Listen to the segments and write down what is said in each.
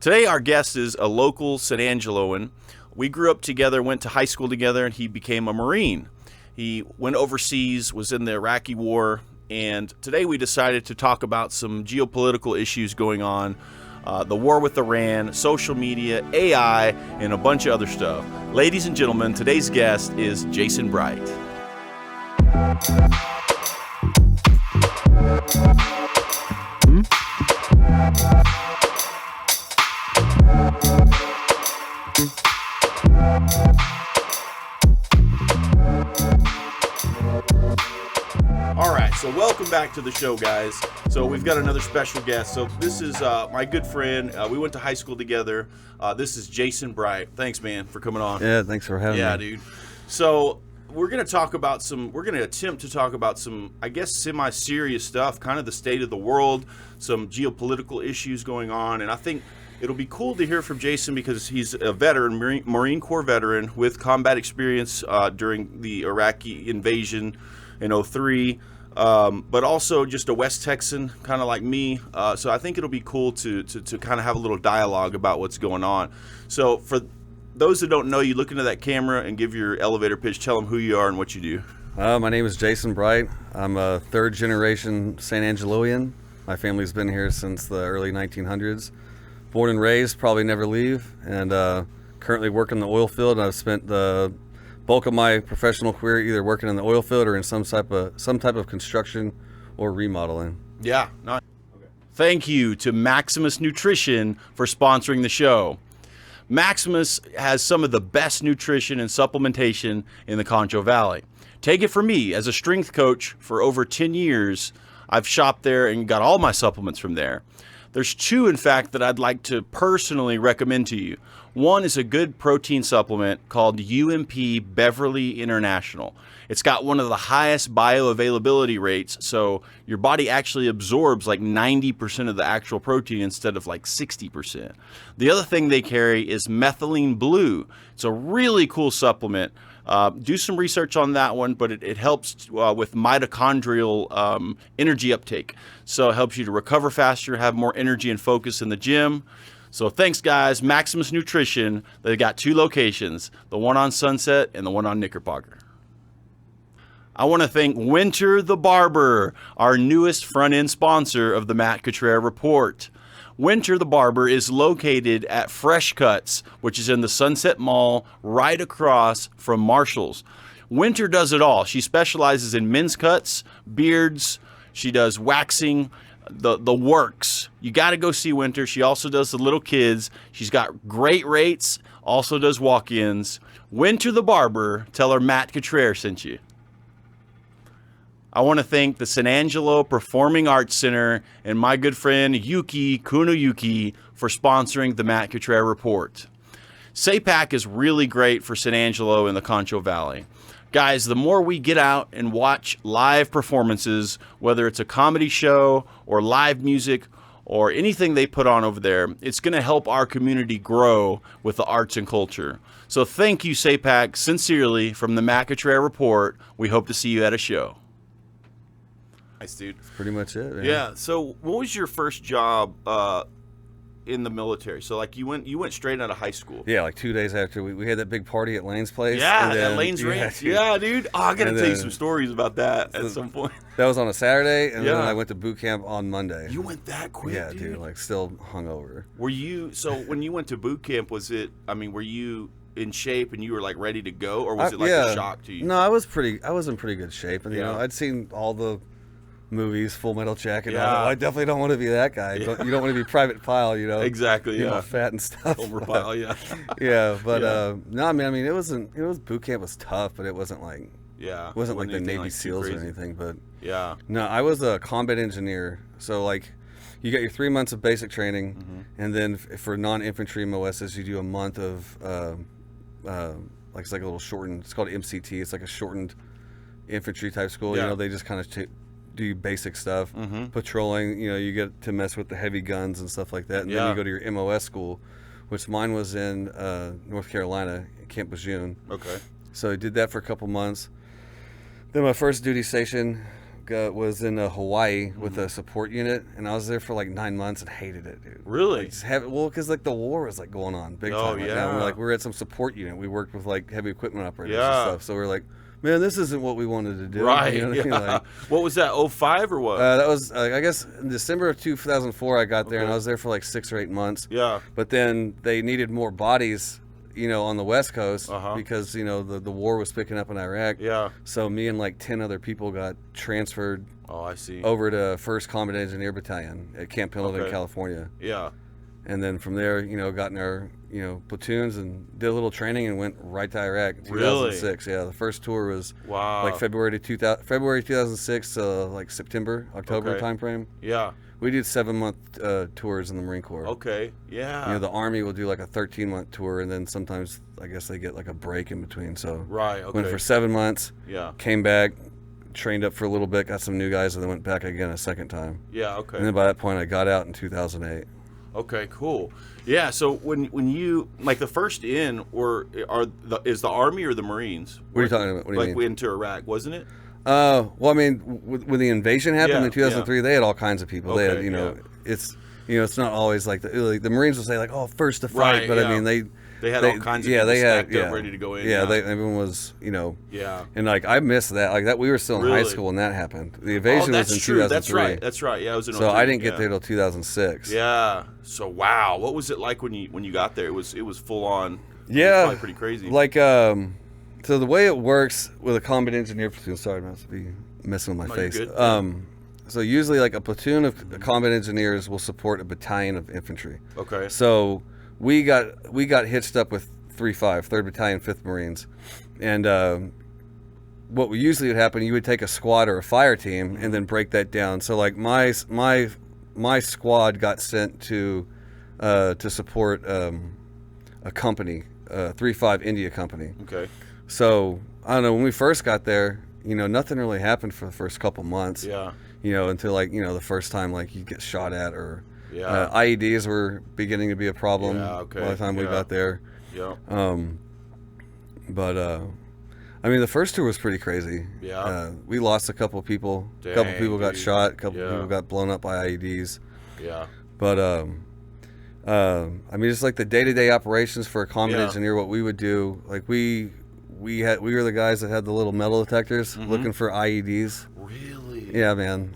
Today, our guest is a local San Angeloan. We grew up together, went to high school together, and he became a Marine. He went overseas, was in the Iraqi war, and today we decided to talk about some geopolitical issues going on, the war with Iran, social media, AI, and a bunch of other stuff. Ladies and gentlemen, today's guest is Jason Bright. All right, so welcome back to the show, guys. So we've got another special guest. So this is my good friend. We went to high school together. This is Jason Bright. Thanks, man, for coming on. Yeah, thanks for having me. Yeah, dude. So we're going to attempt to talk about some, I guess, semi-serious stuff, kind of the state of the world, some geopolitical issues going on. And I think it'll be cool to hear from Jason because he's a veteran, Marine Corps veteran with combat experience during the Iraqi invasion in 2003, but also just a West Texan, kind of like me. So I think it'll be cool to kind of have a little dialogue about what's going on. So for those that don't know you, look into that camera and give your elevator pitch. Tell them who you are and what you do. My name is Jason Bright. I'm a third generation San Angeloan. My family's been here since the early 1900s. Born and raised, probably never leave, and currently work in the oil field. And I've spent the bulk of my professional career either working in the oil field or in some type of construction or remodeling. Yeah, nice. Okay. Thank you to Maximus Nutrition for sponsoring the show. Maximus has some of the best nutrition and supplementation in the Concho Valley. Take it from me, as a strength coach for over 10 years, I've shopped there and got all my supplements from there. There's two, in fact, that I'd like to personally recommend to you. One is a good protein supplement called UMP Beverly International. It's got one of the highest bioavailability rates, so your body actually absorbs like 90% of the actual protein instead of like 60%. The other thing they carry is methylene blue. It's a really cool supplement. Do some research on that one, but it helps with mitochondrial energy uptake. So it helps you to recover faster, have more energy and focus in the gym. So thanks, guys. Maximus Nutrition. They've got two locations, the one on Sunset and the one on Knickerbocker. I want to thank Winter the Barber, our newest front-end sponsor of the Matt Cutrer Report. Winter the Barber is located at Fresh Cuts, which is in the Sunset Mall right across from Marshall's. Winter does it all. She specializes in men's cuts, beards. She does waxing, the works. You got to go see Winter. She also does the little kids. She's got great rates, also does walk-ins. Winter the Barber, tell her Matt Cutrer sent you. I want to thank the San Angelo Performing Arts Center and my good friend Yuki Kunuyuki for sponsoring the Matt Cutrer Report. SAPAC is really great for San Angelo and the Concho Valley. Guys, the more we get out and watch live performances, whether it's a comedy show or live music or anything they put on over there, it's going to help our community grow with the arts and culture. So thank you, SAPAC, sincerely from the Matt Cutrer Report. We hope to see you at a show. Nice, dude. That's pretty much it, man. Yeah. So, what was your first job in the military? So, like, you went straight out of high school. Yeah, like 2 days after we had that big party at Lane's place. Yeah, and then, at Lane's Ranch. Yeah, dude. Oh, I gotta tell you some stories about that at some point. That was on a Saturday, and then I went to boot camp on Monday. You went that quick, yeah, dude. Like, still hungover. Were you? So, when you went to boot camp, were you in shape and you were like ready to go, or was it like a shock to you? No, I was in pretty good shape, and you know, I'd seen all the movies, Full Metal Jacket. Yeah. I definitely don't want to be that guy. You don't want to be Private Pile, you know. Exactly. You know, fat and stuff. Homer Pile, yeah. Yeah, but no, man. I mean, it was boot camp was tough, but it wasn't like it wasn't like the Navy SEALs or anything. But yeah, no, I was a combat engineer. So like, you got your 3 months of basic training, and then for non-infantry MOSs, you do a month of like it's like a little shortened. It's called MCT. It's like a shortened infantry type school. Yeah. You know, they just kind of do basic stuff, patrolling. You know, you get to mess with the heavy guns and stuff like that, and then you go to your MOS school, which mine was in North Carolina, Camp Lejeune. Okay. So I did that for a couple months. Then my first duty station, was in Hawaii with a support unit, and I was there for like 9 months and hated it, dude. Really? Because like the war was like going on big time. Right now. We were at some support unit. We worked with like heavy equipment operators and stuff. So we're like, man, this isn't what we wanted to do. Right. You know what I mean? Like, what was that? 05 or what? That was I guess in December of 2004. I got there, and I was there for like 6 or 8 months. Yeah. But then they needed more bodies, on the West Coast because the war was picking up in Iraq. Yeah. So me and like 10 other people got transferred. Oh, I see. Over to 1st Combat Engineer Battalion at Camp Pendleton, California. Yeah. And then from there, got in our, platoons and did a little training and went right to Iraq in 2006. Really? Yeah, the first tour was wow. like February 2006 to like September, October timeframe. Yeah. We did 7-month tours in the Marine Corps. Okay. Yeah. The Army will do like a 13-month tour, and then sometimes I guess they get like a break in between. So right. Okay. Went for 7 months. Yeah. Came back, trained up for a little bit, got some new guys, and then went back again a second time. Yeah. Okay. And then by that point, I got out in 2008. Okay, cool. Yeah, so when you like the first in is the Army or the Marines? What are you talking about? What do you mean? Into Iraq, wasn't it? Well, I mean, when the invasion happened in 2003, they had all kinds of people. Okay, they had, it's not always like the Marines will say like, oh, first to fight, right, but I mean they had all kinds of people stacked up ready to go in. Yeah, everyone was, Yeah. And like I missed that. Like that, we were still in high school when that happened. The invasion was in 2003. That's right. Yeah, I was in. So I didn't get there till 2006. Yeah. So wow, what was it like when you got there? It was full on. Yeah. It was probably pretty crazy. Like so the way it works with a combat engineer platoon. Sorry, I must be messing with my face. You're good. So usually like a platoon of combat engineers will support a battalion of infantry. Okay. So we got hitched up with 3-5, 3rd Battalion, 5th Marines, and what usually would happen, you would take a squad or a fire team and then break that down. So like my squad got sent to support a company, 3-5 India company. Okay. So I don't know, when we first got there, nothing really happened for the first couple months. Yeah. Until like the first time like you get shot at or yeah. IEDs were beginning to be a problem. Yeah, okay. By the time we got there. Yeah. But I mean the first tour was pretty crazy. Yeah. We lost a couple people. Dang, a couple people got shot. A couple Yeah. people got blown up by IEDs. Yeah. But I mean just like the day-to-day operations for a combat Yeah. engineer, what we would do, like we were the guys that had the little metal detectors looking for IEDs. Really? Yeah, man.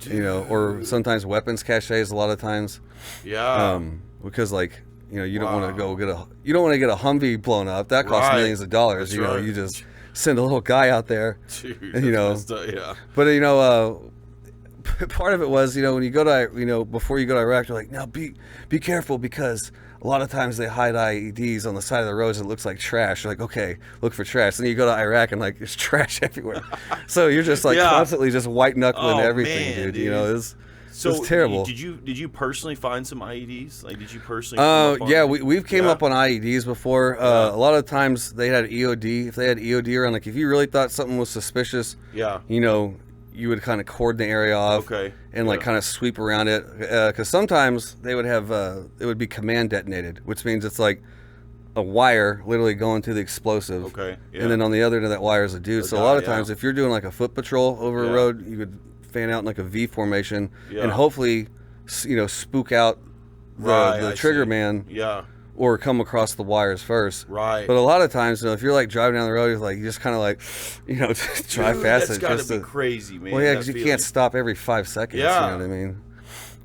Or sometimes weapons caches. A lot of times. Yeah. Because like you don't want to get a Humvee blown up. That costs Right. millions of dollars. That's right. You just send a little guy out there. Dude, and, that's messed up, yeah. But part of it was when you go to before you go to Iraq, you're like, now be careful because a lot of times they hide IEDs on the side of the roads and it looks like trash. You're like, okay, look for trash. Then you go to Iraq and like there's trash everywhere. So you're just like constantly just white knuckling everything, man, dude. It's So terrible. Did you personally find some IEDs? Like, did you personally? Come up on yeah, we've came up on IEDs before. A lot of times they had EOD. If they had EOD around, like if you really thought something was suspicious, you would kind of cordon the area off, and like kind of sweep around it. Because sometimes they would have it would be command detonated, which means it's like a wire literally going to the explosive. Okay. Yeah. And then on the other end of that wire is a dude. So a lot of times, if you're doing like a foot patrol over a road, you could fan out in like a V formation and hopefully spook out the trigger man or come across the wires first. Right. But a lot of times if you're like driving down the road, you just kind of like drive fast. That's gotta be crazy, man. Well, yeah, because you can't stop every 5 seconds. Yeah. You know what I mean?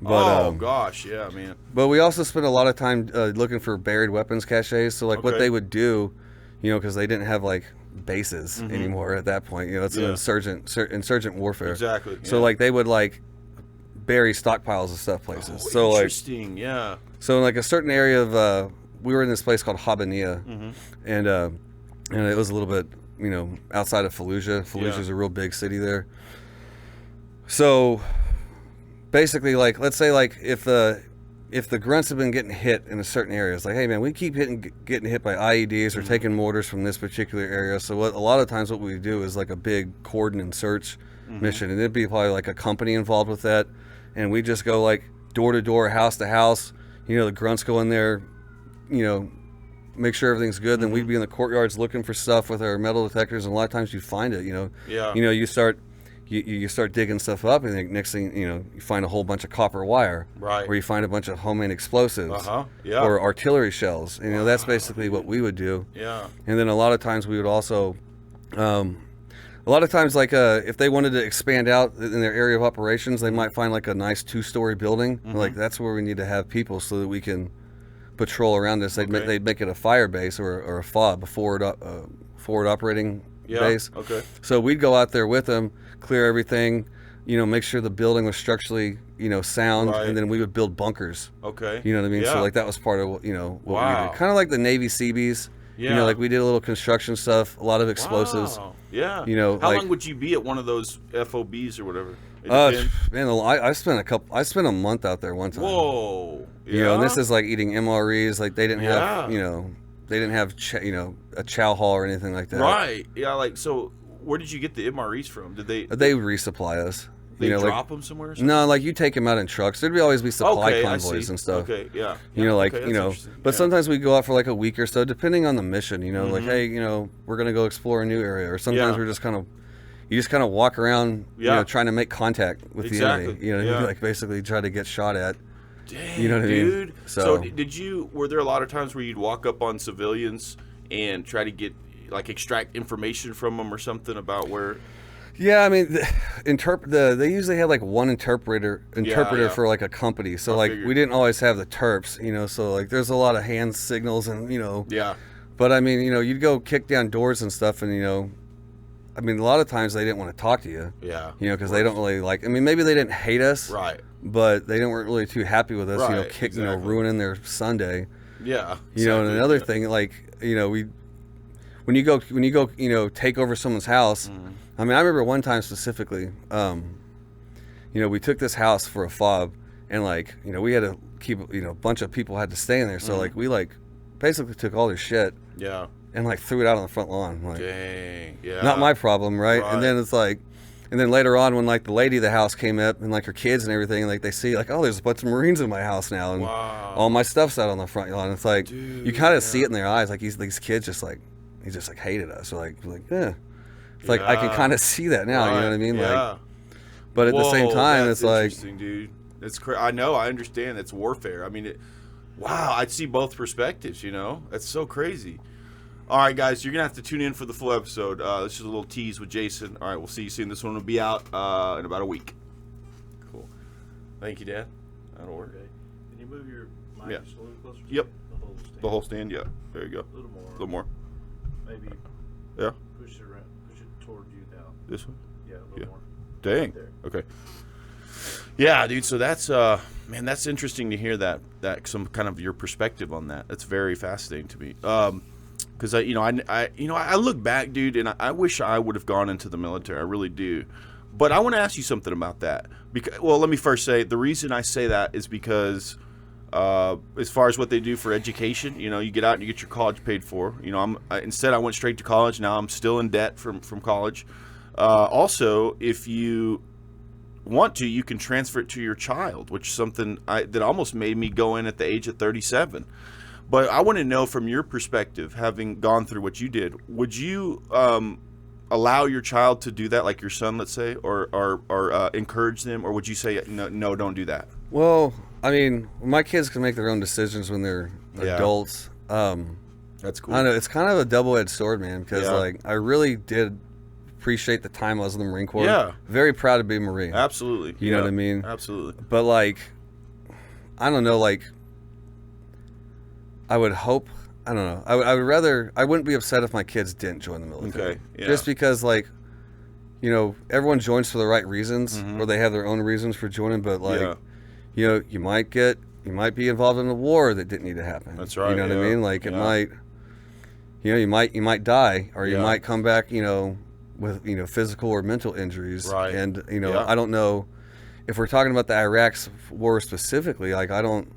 But, gosh, yeah, man. But we also spent a lot of time looking for buried weapons caches. So like what they would do, because they didn't have like bases anymore at that point. It's an insurgent warfare. Exactly. Yeah. So like they would like bury stockpiles of stuff places. Oh, so interesting. Yeah. So in like a certain area of we were in this place called Habbaniyah, and it was a little bit outside of Fallujah. Fallujah's a real big city there. So basically, like let's say like if the grunts have been getting hit in a certain area, it's like, hey man, we keep getting hit by IEDs or taking mortars from this particular area. So a lot of times what we do is like a big cordon and search mission, and it'd be probably like a company involved with that, and we just go like door to door, house to house. The grunts go in there, make sure everything's good. Then we'd be in the courtyards looking for stuff with our metal detectors, and a lot of times you find it. You start you start digging stuff up, and the next thing you find a whole bunch of copper wire, Right. or you find a bunch of homemade explosives, Yeah. or artillery shells. And, that's basically what we would do. Yeah. And then a lot of times we would also, a lot of times, like if they wanted to expand out in their area of operations, they might find like a nice 2-story building. Like that's where we need to have people so that we can patrol around this. They'd make it a fire base or a FOB, a forward operating base. Okay. So we'd go out there with them, clear everything, make sure the building was structurally, sound, Right. and then we would build bunkers. Okay. You know what I mean? Yeah. So like that was part of what we Wow. did. Kind of like the Navy Seabees. Yeah. Like we did a little construction stuff, a lot of explosives. Wow. Yeah. How How long would you be at one of those FOBs or whatever? Man, I spent a month out there one time. Whoa. Yeah. And this is like eating MREs. Like they didn't have, they didn't have, a chow hall or anything like that. Right. Yeah. Like, so where did you get the MREs from? Did they resupply us. They drop them somewhere or something? No, like you take them out in trucks. There'd always be supply convoys and stuff. Okay, yeah. But sometimes we go out for like a week or so, depending on the mission. Like, hey, we're gonna go explore a new area, or sometimes we're just you just kind of walk around, trying to make contact with the enemy. Like basically try to get shot at. Dang, you know what dude. I mean? So were there a lot of times where you'd walk up on civilians and try to get extract information from them or something about where? Yeah, I mean, they usually had like one interpreter for like a company. So like we didn't always have the terps, So like there's a lot of hand signals and Yeah. But I mean, you'd go kick down doors and stuff, and I mean, a lot of times they didn't want to talk to you. Yeah. Because they don't really like. I mean, maybe they didn't hate us. Right. But they weren't really too happy with us. Right, Exactly. Ruining their Sunday. Yeah. And another thing, like when you go take over someone's house. I mean, I remember one time specifically, we took this house for a FOB, and we had to keep, a bunch of people had to stay in there. So we basically took all their shit. Yeah. And threw it out on the front lawn. Dang. Yeah. Not my problem, right? And then it's and then later on when the lady of the house came up and her kids and everything, they see oh, there's a bunch of Marines in my house now, and all my stuff's out on the front lawn. It's Dude, you kind of see it in their eyes, these kids just he just hated us. So yeah. It's I can kind of see that now. Right. You know what I mean? Yeah. But at the same time, that's it's interesting, dude. It's I know, I understand. It's warfare. I mean, wow, I see both perspectives. That's so crazy. All right, guys, you're gonna have to tune in for the full episode. This is a little tease with Jason. All right, we'll see you soon. This one will be out in about a week. Cool. Thank you, Dad. That'll work. Okay. Can you move your mic just a little closer? Yep. The whole stand. The whole stand. Yeah. There you go. A little more. A little more. Maybe. Yeah. Push it around. Push it toward you now. This one. Yeah, a little more. Dang. Right there. Okay. Yeah, dude. So that's man, that's interesting to hear that some kind of your perspective on that. That's very fascinating to me. Because I look back, dude, and I wish I would have gone into the military. I really do. But I want to ask you something about that. Let me first say the reason I say that is because as far as what they do for education, you get out and you get your college paid for. Instead I went straight to college. Now I'm still in debt from college. Also, if you want to, you can transfer it to your child, which is something that almost made me go in at the age of 37. But I want to know from your perspective, having gone through what you did, would you allow your child to do that, like your son, let's say, or encourage them, or would you say no, don't do that? Well, I mean, my kids can make their own decisions when they're adults. That's cool. I don't know. It's kind of a double-edged sword, man, because I really did appreciate the time I was in the Marine Corps. Yeah. Very proud to be a Marine. Absolutely. You know what I mean? Absolutely. But I don't know, I would hope, I don't know. I would rather, I wouldn't be upset if my kids didn't join the military. Okay. Yeah. Just because everyone joins for the right reasons, or they have their own reasons for joining, but you might be involved in a war that didn't need to happen. That's right. You know what I mean? It might, you might die, or you might come back, with, physical or mental injuries. Right. And, I don't know if we're talking about the Iraq war specifically, I don't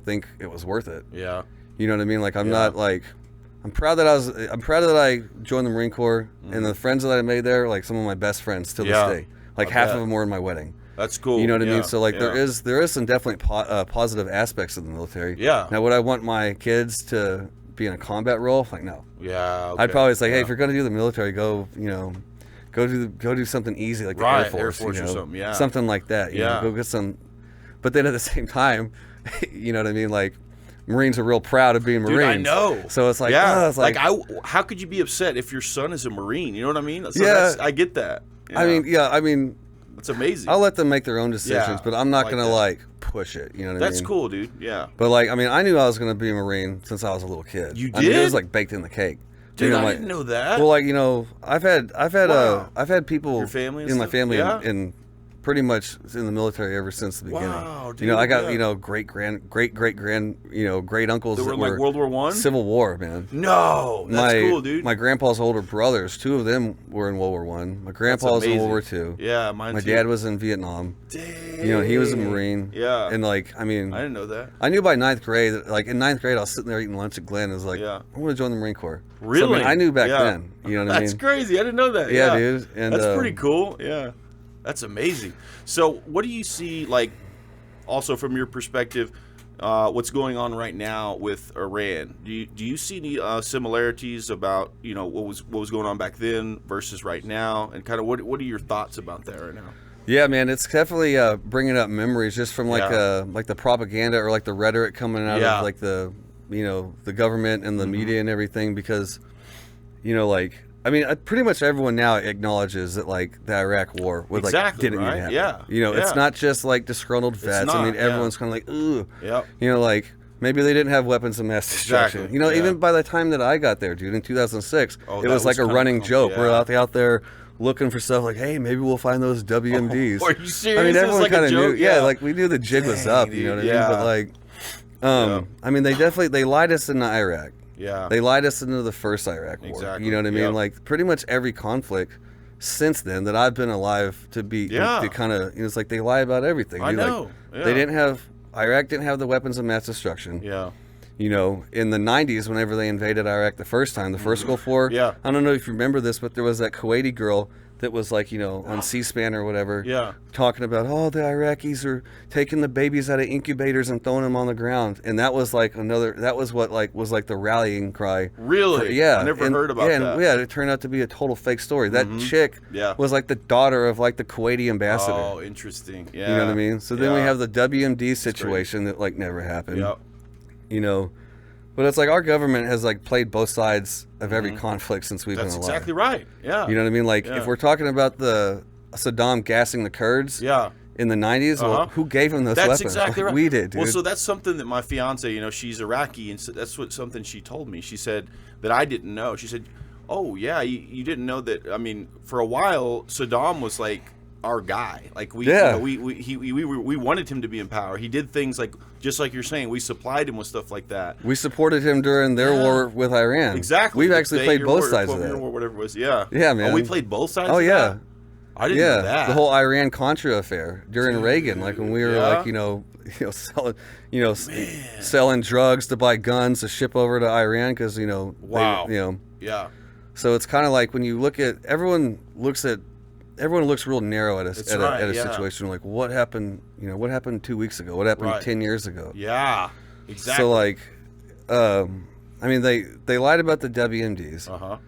think it was worth it. Yeah. You know what I mean? I'm not I'm proud that I joined the Marine Corps, and the friends that I made there, some of my best friends till this day. Half of them were in my wedding. That's cool. You know what I mean? So there is some definitely positive aspects of the military. Yeah. Now, would I want my kids to be in a combat role? No. Yeah. Okay. I'd probably say, hey, if you're going to do the military, go go do something easy like the Right, Air Force, or you know? something, yeah. Something like that. You know, go get some. But then at the same time, you know what I mean? Like, Marines are real proud of being Marines. Dude, I know. So it's like, yeah. it's like, how could you be upset if your son is a Marine? You know what I mean? So Yeah. I get that. I mean, it's amazing. I'll let them make their own decisions, Yeah, but I'm not I like gonna that. like push it. You know what I mean? That's cool, dude. Yeah. But like, I mean, I knew I was gonna be a Marine since I was a little kid. You I mean, it did? was like baked in the cake. Dude, You know, I like- didn't know that. Well, like, you know, I've had Wow. people Your family and in my stuff? family Yeah? and pretty much in the military ever since the beginning. Wow, You know, I dude, got yeah. you know great uncles They were that in, like, were World War I? Civil War, man. No, that's my, cool, dude. My grandpa's older brothers, 2 of them were in World War One. My grandpa was in World War Two. Yeah, mine My too. dad was in Vietnam. Dang. You know, he was a Marine. Yeah. And like, I mean, I didn't know that. I knew by 9th grade, like in 9th grade, I was sitting there eating lunch at Glenn. And was like, Yeah. I'm going to join the Marine Corps. So, Really? I mean, I knew back Yeah. then. You know what I mean? That's crazy. I didn't know that. Yeah, dude. And, that's pretty cool. Yeah. That's amazing. So, what do you see, like, also from your perspective, what's going on right now with Iran? Do you see any similarities about, you know, what was going on back then versus right now, and kind of what are your thoughts about that right now? Yeah, man, it's definitely bringing up memories just from like Yeah. like the propaganda or like the rhetoric coming out Yeah. of like the the government and the media and everything, because like, I mean, pretty much everyone now acknowledges that like the Iraq War would like Exactly, didn't right? even happen. Yeah. It's Yeah. not just like disgruntled vets. I not, mean, yeah. everyone's kind of like, ooh, Yep. like maybe they didn't have weapons of mass destruction. Exactly, You know, yeah. even by the time that I got there, dude, in 2006, Oh, it that was like was a kinda running joke. yeah. We're out there looking for stuff like, hey, maybe we'll find those WMDs. Are you serious? I mean, It was everyone like a kind of knew. joke? Yeah, Yeah. like we knew the jig was Dang, up. You know what dude, I mean? yeah. But like, I mean, they lied us into Iraq. Yeah. They lied us into the first Iraq War. Exactly, You know what I mean? yep. Like pretty much every conflict since then that I've been alive to be, Yeah. to kind of, it's like they lie about everything. I dude. Like, know, yeah. They didn't have, Iraq didn't have the weapons of mass destruction. Yeah. You know, in the 90s, whenever they invaded Iraq the first time, the first Gulf War, Yeah. I don't know if you remember this, but there was that Kuwaiti girl that was like, on C-SPAN or whatever, Yeah. talking about, oh, the Iraqis are taking the babies out of incubators and throwing them on the ground. And that was like that was what like was like the rallying cry. Really? Yeah. I never heard about yeah, that. And, yeah, it turned out to be a total fake story. That chick Yeah. was like the daughter of like the Kuwaiti ambassador. Oh, interesting. Yeah. You know what I mean? So then we Yeah. have the WMD situation that like never happened. Yep. You know, but it's like our government has like played both sides of every conflict since we've That's been alive. exactly right. Yeah. You know what I mean? Like Yeah. if we're talking about the Saddam gassing the Kurds Yeah. in the 90s, well, Uh-huh. who gave him those That's weapons? exactly Like, right. we did, dude. Well, so that's something that my fiance, she's Iraqi, and so that's something she told me. She said that I didn't know. She said, "Oh yeah, you didn't know that." I mean, for a while, Saddam was like our guy. Like we wanted him to be in power. He did things like just like you're saying. We supplied him with stuff like that. We supported him during their Yeah. war with Iran. Exactly. We've The actually 8 played year both war, sides of 12 year that. war, whatever it was. Yeah. Yeah, man. Oh, we played both sides. Oh, of yeah. that? I didn't know that. The whole Iran Contra affair during Reagan, like when we were Yeah. like, selling, selling drugs to buy guns to ship over to Iran because Wow. Yeah. So it's kind of like when you look at everyone looks real narrow at a That's right, at a yeah. situation like what happened. What happened 2 weeks ago? What happened Right. 10 years ago? Yeah. Exactly. So like, I mean they lied about the WMDs. Uh-huh.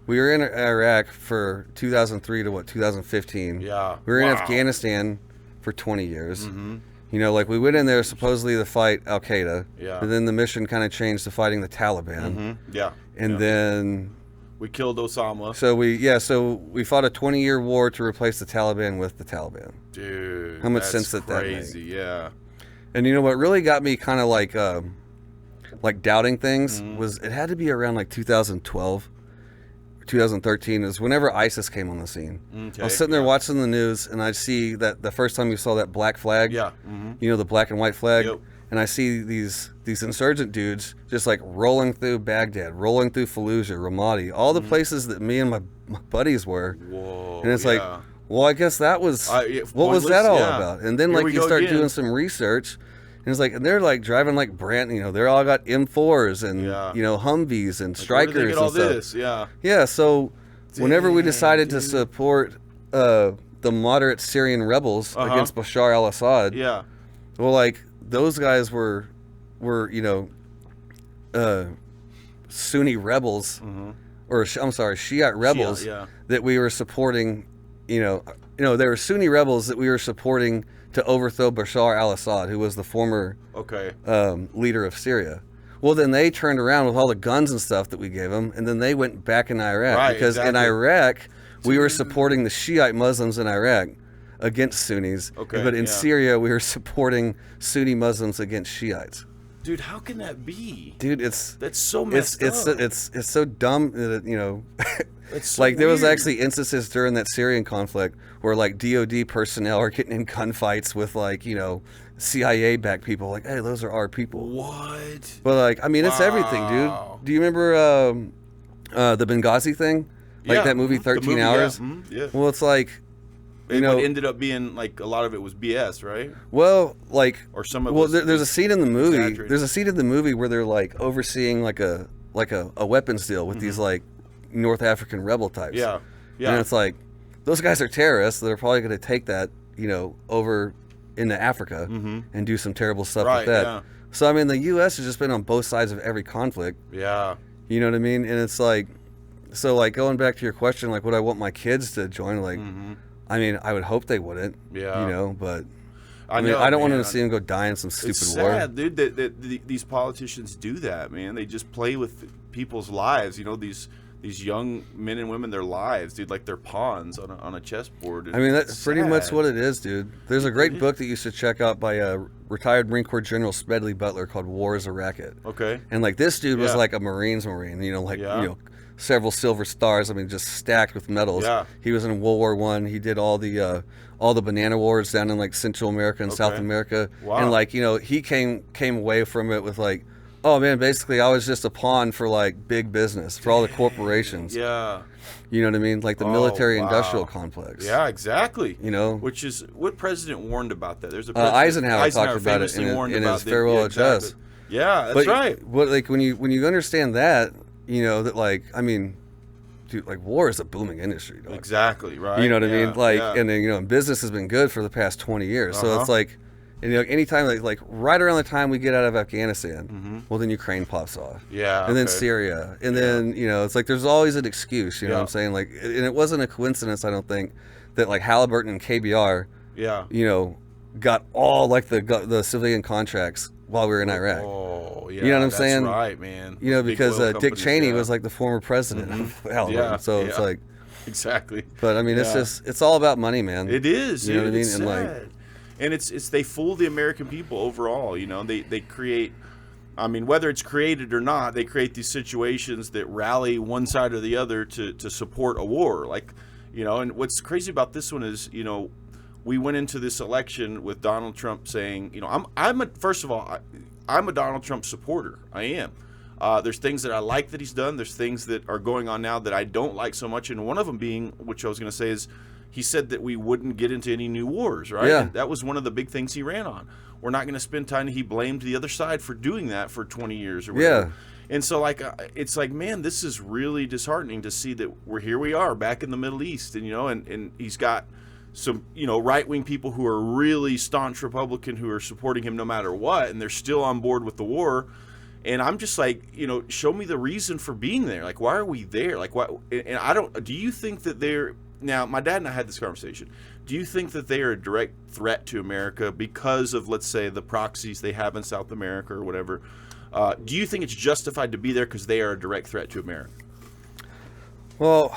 We were in Iraq for 2003 to 2015. Yeah. We were in Wow. Afghanistan for 20 years. Mhm. Like we went in there supposedly to fight Al Qaeda. Yeah. But then the mission kind of changed to fighting the Taliban. Mhm. Yeah. And Yeah. then We killed Osama. so we fought a 20-year war to replace the Taliban with the Taliban. Dude. How much that's sense did that make? crazy. Yeah. And what really got me kind of like doubting things was it had to be around like 2012, 2013 is whenever ISIS came on the scene. Okay, I was sitting there yeah. watching the news and I see that the first time you saw that black flag, Yeah. Mhm. the black and white flag, Yep. and I see these insurgent dudes just like rolling through Baghdad, rolling through Fallujah, Ramadi, all the places that me and my buddies were. Whoa. And it's yeah. like, well, I guess that was Yeah, what was that pointless, all yeah. about? And then Here like we you go start again. doing some research, and it's like, and they're like driving like brand, they're all got M4s and Yeah. Humvees and Where did Strikers they get all and stuff. this? Yeah. Yeah, so whenever we Dang, decided to dude. support the moderate Syrian rebels Uh-huh. against Bashar al-Assad, Yeah. well, like those guys were Sunni rebels, I'm sorry, Shiite rebels yeah. that we were supporting. There were Sunni rebels that we were supporting to overthrow Bashar al-Assad, who was the former Okay. leader of Syria. Well, then they turned around with all the guns and stuff that we gave them, and then they went back in Iraq. Right, because in exactly. Iraq, we were supporting the Shiite Muslims in Iraq against Sunnis. Okay, But in yeah. Syria, we were supporting Sunni Muslims against Shiites. Dude, how can that be? Dude, That's so messed up. it's so dumb that, It's so like there was weird. actually instances during that Syrian conflict where like DOD personnel are getting in gunfights with like, CIA backed people. Like, hey, those are our people. What? But like, I mean, it's everything, Wow. dude. Do you remember the Benghazi thing? Like Yeah, that movie, the 13 movie, Hours? Yeah. Yeah. Well, it's like, It ended up being like a lot of it was BS, right? well, like, Or some of it well, was there's a scene in the movie. exaggerated. There's a scene in the movie where they're like overseeing like a weapons deal with these like North African rebel types. Mm-hmm. Yeah. And Yeah. it's like, those guys are terrorists. They're probably going to take that, over into Africa and do some terrible stuff Right, with that. yeah. So, I mean, the U.S. has just been on both sides of every conflict. Yeah. You know what I mean? And it's like, so like going back to your question, like, would I want my kids to join? Like, I mean, I would hope they wouldn't. Yeah. But I mean, know, I don't want man. them to see them go die in some stupid It's war. sad, dude, that these politicians do that, man. They just play with people's lives. These young men and women, their lives, dude, like they're pawns on a chessboard. I mean, that's It's pretty much sad. what it is, dude. There's a great book that you should check out by a retired Marine Corps General Smedley Butler called War is a Racket. Okay. And like this dude was Yeah. like a Marine, like Yeah. several silver stars. I mean, just stacked with medals. Yeah. He was in World War I. He did all the banana wars down in like Central America and South Okay. America. Wow. And like he came away from it with like, oh man, basically I was just a pawn for like big business, for all the corporations. Yeah. You know what I mean? Like the Oh, military-industrial wow. complex. Yeah, exactly. Which is what president warned about that. There's a Eisenhower talked about it famously warned in about his the- farewell yeah, address. exactly. Yeah, that's right. But like when you understand that, that like, I mean, dude, like war is a booming industry, dog. Exactly, right. You know what I Yeah, mean? Like, yeah. and then business has been good for the past 20 years. So Uh-huh. it's like, and anytime like right around the time we get out of Afghanistan, well then Ukraine pops off. Yeah, And then okay. Syria, and then it's like there's always an excuse. You know what I'm Yeah. saying? Like, and it wasn't a coincidence, I don't think, that like Halliburton and KBR, Yeah. got all like the civilian contracts while we were in Iraq. Oh, yeah. You know what I'm that's saying? Right, man. Big Because oil Dick companies, Cheney yeah. was like the former president of Halliburton. Yeah, So it's yeah. like, Exactly. but I mean, Yeah. it's all about money, man. It is. You know dude. what I mean? It's And, like- sad. And it's they fool the American people overall. They create. I mean, whether it's created or not, they create these situations that rally one side or the other to support a war. Like, and what's crazy about this one is, we went into this election with Donald Trump saying, first of all, I'm a Donald Trump supporter. I am. There's things that I like that he's done. There's things that are going on now that I don't like so much. And one of them being, which I was going to say is, he said that we wouldn't get into any new wars, right? Yeah. And that was one of the big things he ran on. We're not going to spend time. He blamed the other side for doing that for 20 years or whatever. Yeah. And so, like, it's like, man, this is really disheartening to see that here we are back in the Middle East, and and he's got some right-wing people who are really staunch Republican who are supporting him no matter what, and they're still on board with the war. And I'm just like, show me the reason for being there. Like, why are we there? Like, why? And I don't. Do you think that they're now? My dad and I had this conversation. Do you think that they are a direct threat to America because of, let's say, the proxies they have in South America or whatever? Do you think it's justified to be there because they are a direct threat to America? Well,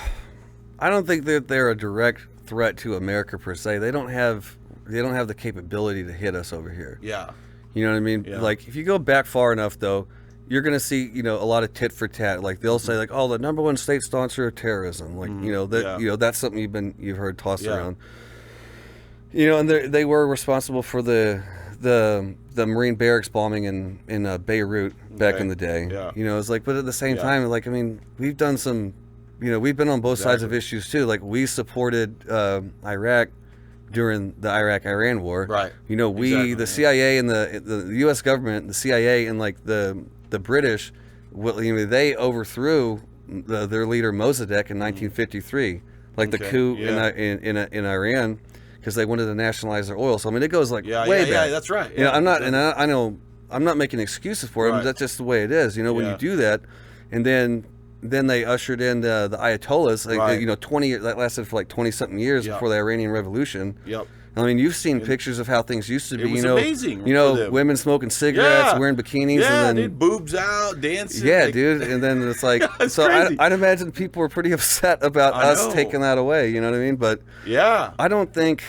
I don't think that they're a direct threat to America per se. They don't have the capability to hit us over here. Yeah. You know what I mean? Yeah. Like if you go back far enough though, you're gonna see, a lot of tit for tat. Like they'll say like, oh, the number one state sponsor of terrorism. Like, Yeah. that's something you've heard tossed Yeah. around. And they were responsible for the Marine barracks bombing in Beirut back Okay. in the day. Yeah. It's like, but at the same Yeah. time, like, I mean, we've done some, we've been on both sides of Exactly. issues too. Like we supported Iraq during the Iraq-Iran war. Right. We, Exactly, the yeah. CIA and the U.S. government, the CIA and like the British, they overthrew their leader Mossadegh in 1953, like the Okay, coup yeah. in Iran, because they wanted to nationalize their oil. So I mean, it goes like Yeah, way yeah, back. yeah, that's right. I'm not, exactly. and I know I'm not making excuses for it. Right. But that's just the way it is. When Yeah. you do that, and then then they ushered in the Ayatollahs, Right. 20 that lasted for like 20 something years Yeah. before the Iranian Revolution. Yep. I mean, you've seen pictures of how things used to be. It was amazing for them. Women smoking cigarettes, Yeah. wearing bikinis, Yeah, and then dude, boobs out, dancing. yeah, like- dude, and then it's like It's so. crazy. I'd imagine people were pretty upset about I us know. taking that away. You know what I mean? But Yeah. I don't think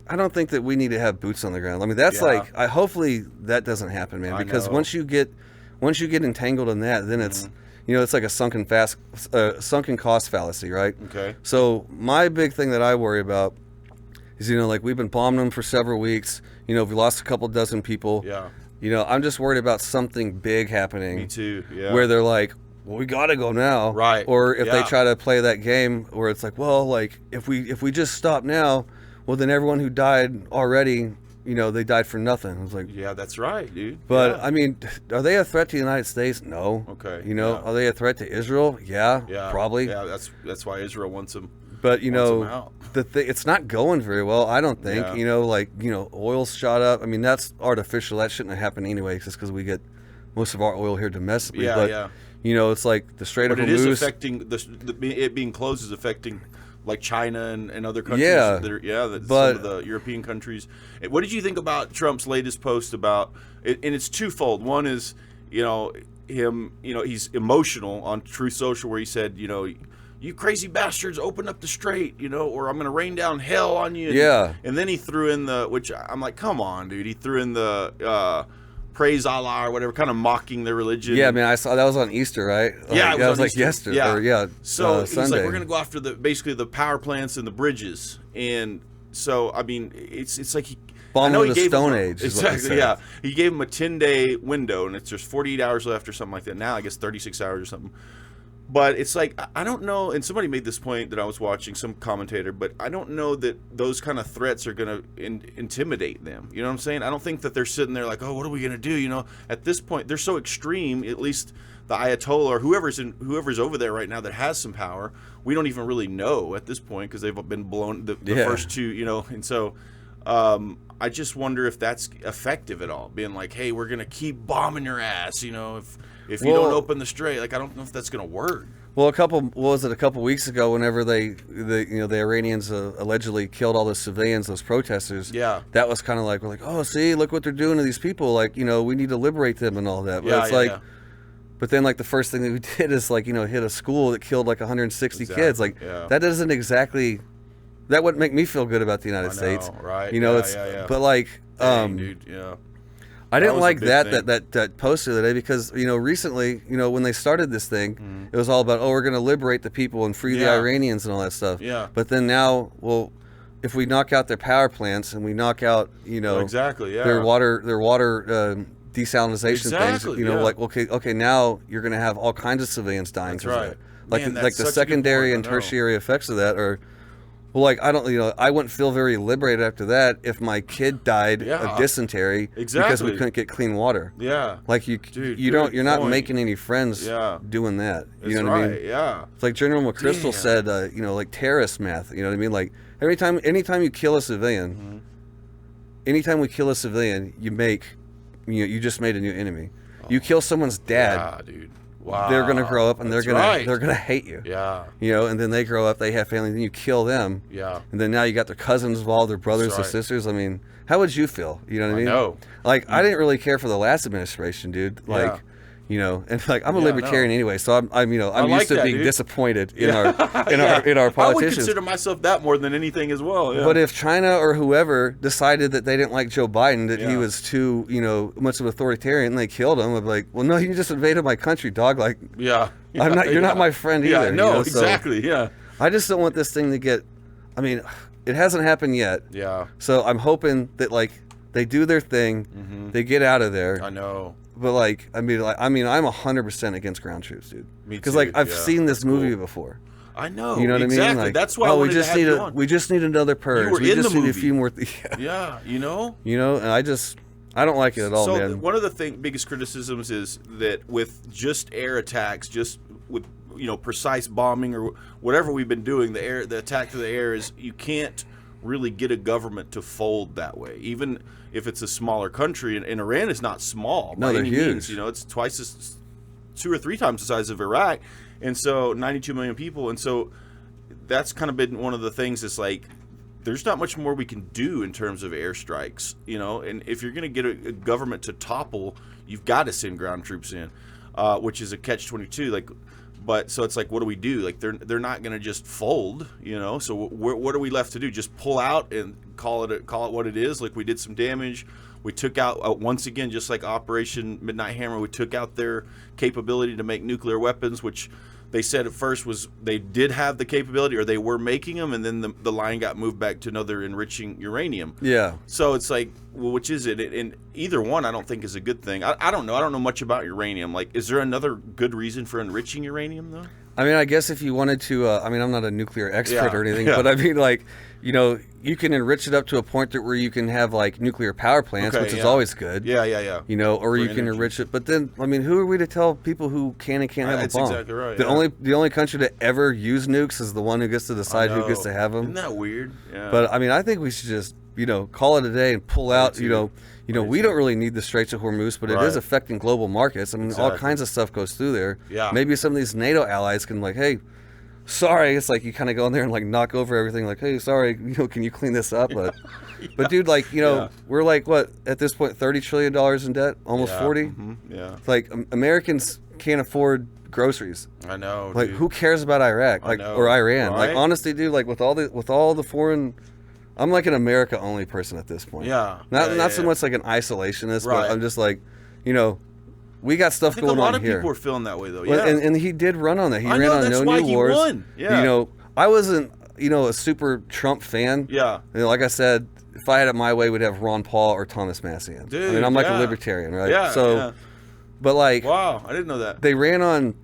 that we need to have boots on the ground. I mean, that's Yeah. hopefully that doesn't happen, man. I Because know. once you get entangled in that, then it's it's like a sunken cost fallacy, right? Okay. So my big thing that I worry about is like we've been bombing them for several weeks. We lost a couple dozen people. Yeah. I'm just worried about something big happening. Me too. Yeah. Where they're like, well, we got to go now. Right. Or if they Yeah. try to play that game where it's like, well, like if we just stop now, well, then everyone who died already, they died for nothing. I was like, Yeah, that's right, dude. but yeah. I mean, are they a threat to the United States? No. Okay, Yeah. yeah. Are they a threat to Israel? Yeah, yeah, probably. Yeah, that's why Israel wants them. But them out. it's not going very well. I don't think. Yeah. Oil's shot up. I mean, that's artificial. That shouldn't have happened anyway, just because we get most of our oil here domestically. Yeah, but, yeah. It's like the Strait But of it is Hormuz. affecting it being closed is affecting like China and other countries. Yeah, that but- some of the European countries. What did you think about Trump's latest post about it? And it's twofold. One is him. He's emotional on Truth Social where he said you crazy bastards, open up the strait, or I'm going to rain down hell on you. Yeah. And then he threw in which I'm like, come on, dude. He threw in the praise Allah or whatever, kind of mocking their religion. Yeah, man, I saw that was on Easter, right? Yeah, it was on like Easter. yesterday. Yeah. Or, yeah. So he's Sunday. like, we're going to go after basically the power plants and the bridges. And so, I mean, it's like Bomb I know of he the gave Stone him Age is what they exactly, said. yeah. He gave him a 10-day window, and there's 48 hours left or something like that. Now, I guess 36 hours or something. But it's like, I don't know, and somebody made this point that I was watching, some commentator, but I don't know that those kind of threats are going to intimidate them. You know what I'm saying? I don't think that they're sitting there like, oh, what are we going to do? At this point, they're so extreme, at least the Ayatollah or whoever's over there right now that has some power, we don't even really know at this point because they've been blown, the first two, and so I just wonder if that's effective at all, being like, hey, we're going to keep bombing your ass, if you don't open the strait. Like, I don't know if that's going to work. Well, a couple weeks ago, whenever the Iranians allegedly killed all the civilians, those protesters. Yeah. That was kind of like, we're like, oh, see, look what they're doing to these people. Like, we need to liberate them and all that. But Yeah, it's yeah, like, yeah. but then like the first thing that we did is like, hit a school that killed like 160 Exactly, kids. Like, yeah. that doesn't exactly, that wouldn't make me feel good about the United I know, States. right? Yeah, but like, Dang, dude, yeah. I didn't was a like big that post the other day because recently when they started this thing, it was all about we're going to liberate the people and free the Yeah. Iranians and all that stuff. Yeah. But then now, well, if we knock out their power plants and we knock out Exactly, yeah. their water desalinization Exactly, things, yeah. like okay, now you're going to have all kinds of civilians dying. That's 'cause of right. that. Like Man, like that's the such a good secondary point, and I know. tertiary effects of that are. Well, like I don't, I wouldn't feel very liberated after that if my kid died Yeah. of dysentery because Exactly. we couldn't get clean water. Yeah. Like Dude, you're not point. making any friends Yeah. doing that. You That's know what I right, mean? yeah. It's like General McChrystal Damn. said, like terrorist math. You know what I mean? Like anytime you kill a civilian, anytime we kill a civilian, you just made a new enemy. You kill someone's dad, Yeah, dude. Wow. they're gonna grow up and That's they're right. gonna hate you. Yeah. And then they grow up, they have family, then you kill them. Yeah. And then now you got their cousins involved, their brothers, That's their right. sisters. I mean, how would you feel? You know what I mean? know. Like, I didn't really care for the last administration, dude. Like, and like I'm a Yeah, libertarian no. anyway, so I'm like used to that, being dude. disappointed in Yeah. our I would politicians. consider myself that more than anything as well. Yeah. But if China or whoever decided that they didn't like Joe Biden, that he Yeah. was too, much of an authoritarian, and they killed him, I'd be like, well, no, you just invaded my country, dog. Like, yeah. I'm not. You're not my friend either. Yeah. No. So Exactly. Yeah. I just don't want this thing to get. I mean, it hasn't happened yet. Yeah. So I'm hoping that like they do their thing, they get out of there. I know. But like, I mean, I'm 100% against ground troops, dude. Me Because too, like I've yeah. seen this That's movie cool. before. I know. You know what exactly. I mean? Like, That's why I we wanted just to have need you on. we just need another purge. were We in just the need a movie. few more. Yeah. You know. And I don't like it at all, So man. one of the biggest criticisms is that with just air attacks, just with precise bombing or whatever we've been doing, the attack to the air is you can't really get a government to fold that way, even if it's a smaller country. And Iran is not small. No, by they're any huge. means. It's twice as 2 or 3 times the size of Iraq, and so 92 million people, and so that's kind of been one of the things. It's like there's not much more we can do in terms of airstrikes, you know. And if you're going to get a government to topple, you've got to send ground troops in, which is a catch-22. Like, but so it's like, what do we do? Like, they're not going to just fold, you know. So what are we left to do? Just pull out and call it what it is. Like, we did some damage. We took out once again, just like Operation Midnight Hammer. We took out their capability to make nuclear weapons, which they said at first was they did have the capability, or they were making them, and then the line got moved back to another enriching uranium. Yeah. So it's like, well, which is it? And either one, I don't think is a good thing. I don't know. I don't know much about uranium. Like, is there another good reason for enriching uranium, though? I mean, I guess if you wanted to, I mean, I'm not a nuclear expert Yeah, or anything, yeah. but I mean, like, you know, you can enrich it up to a point that where you can have like nuclear power plants, Okay, which is yeah. always good. Yeah. You know, or For you can energy. enrich it. But then, I mean, who are we to tell people who can and can't have That's a bomb? exactly right, The yeah. only country to ever use nukes is the one who gets to decide who gets to have them. Isn't that weird? Yeah. But I mean, I think we should just, you know, call it a day and pull out. too. You know, we too. don't really need the Straits of Hormuz, but it is Right. affecting global markets. I mean, all Exactly. kinds of stuff goes through there. Yeah. Maybe some of these NATO allies can like, hey, sorry. It's like you kind of go in there and like knock over everything. Like, hey, sorry, you know, can you clean this up? But dude, like, you know, Yeah. we're like what at this point, $30 trillion in debt, almost Yeah, 40. Yeah. Like Americans can't afford groceries. I know. Like, dude. who cares about Iraq? Like, know, or Iran? right? Like, honestly, dude, like with all the foreign, I'm like an America only person at this point. Yeah. Not Yeah, not so yeah. much like an isolationist, Right. but I'm just like, you know, we got stuff I think a going lot on of here. people are feeling that way, though. Well, Yeah. and he did run on that. He I ran know, on that's No why New he Wars. won. Yeah. You know, I wasn't, you know, a super Trump fan. Yeah. You know, like I said, if I had it my way, we'd have Ron Paul or Thomas Massie in. I Dude, mean, I'm like yeah. a libertarian, right? Yeah. So, yeah. but like, Wow, I didn't know that. they ran on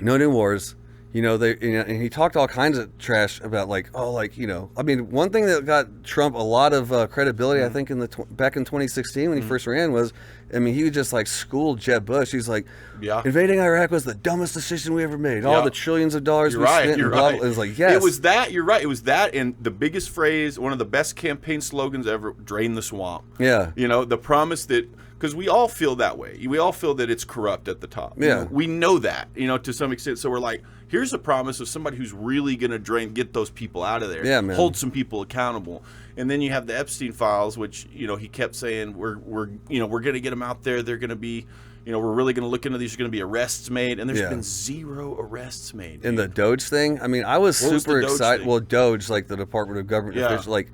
No New Wars. You know, and he talked all kinds of trash about like, oh, like, you know, I mean, one thing that got Trump a lot of credibility, I think, in back in 2016 when he first ran was, I mean, he would just like school Jeb Bush. He's like, Yeah. invading Iraq was the dumbest decision we ever made. All Yeah. the trillions of dollars You're we right. spent. You're and blah, right. blah. It was like, yes. It was that. You're right. It was that, and the biggest phrase, one of the best campaign slogans ever: "Drain the swamp." Yeah. You know, the promise that, because we all feel that way. We all feel that it's corrupt at the top. You Yeah. know, we know that, you know, to some extent. So we're like, here's a promise of somebody who's really going to get those people out of there. Yeah, man. Hold some people accountable. And then you have the Epstein files, which, you know, he kept saying, we're going to get them out there. They're going to be, you know, we're really going to look into these. There's going to be arrests made. And there's Yeah. been 0 arrests made. And the dude. Doge thing, I mean, I was What was super the Doge excited. thing? Well, Doge, like the Department of Government Yeah. officials, like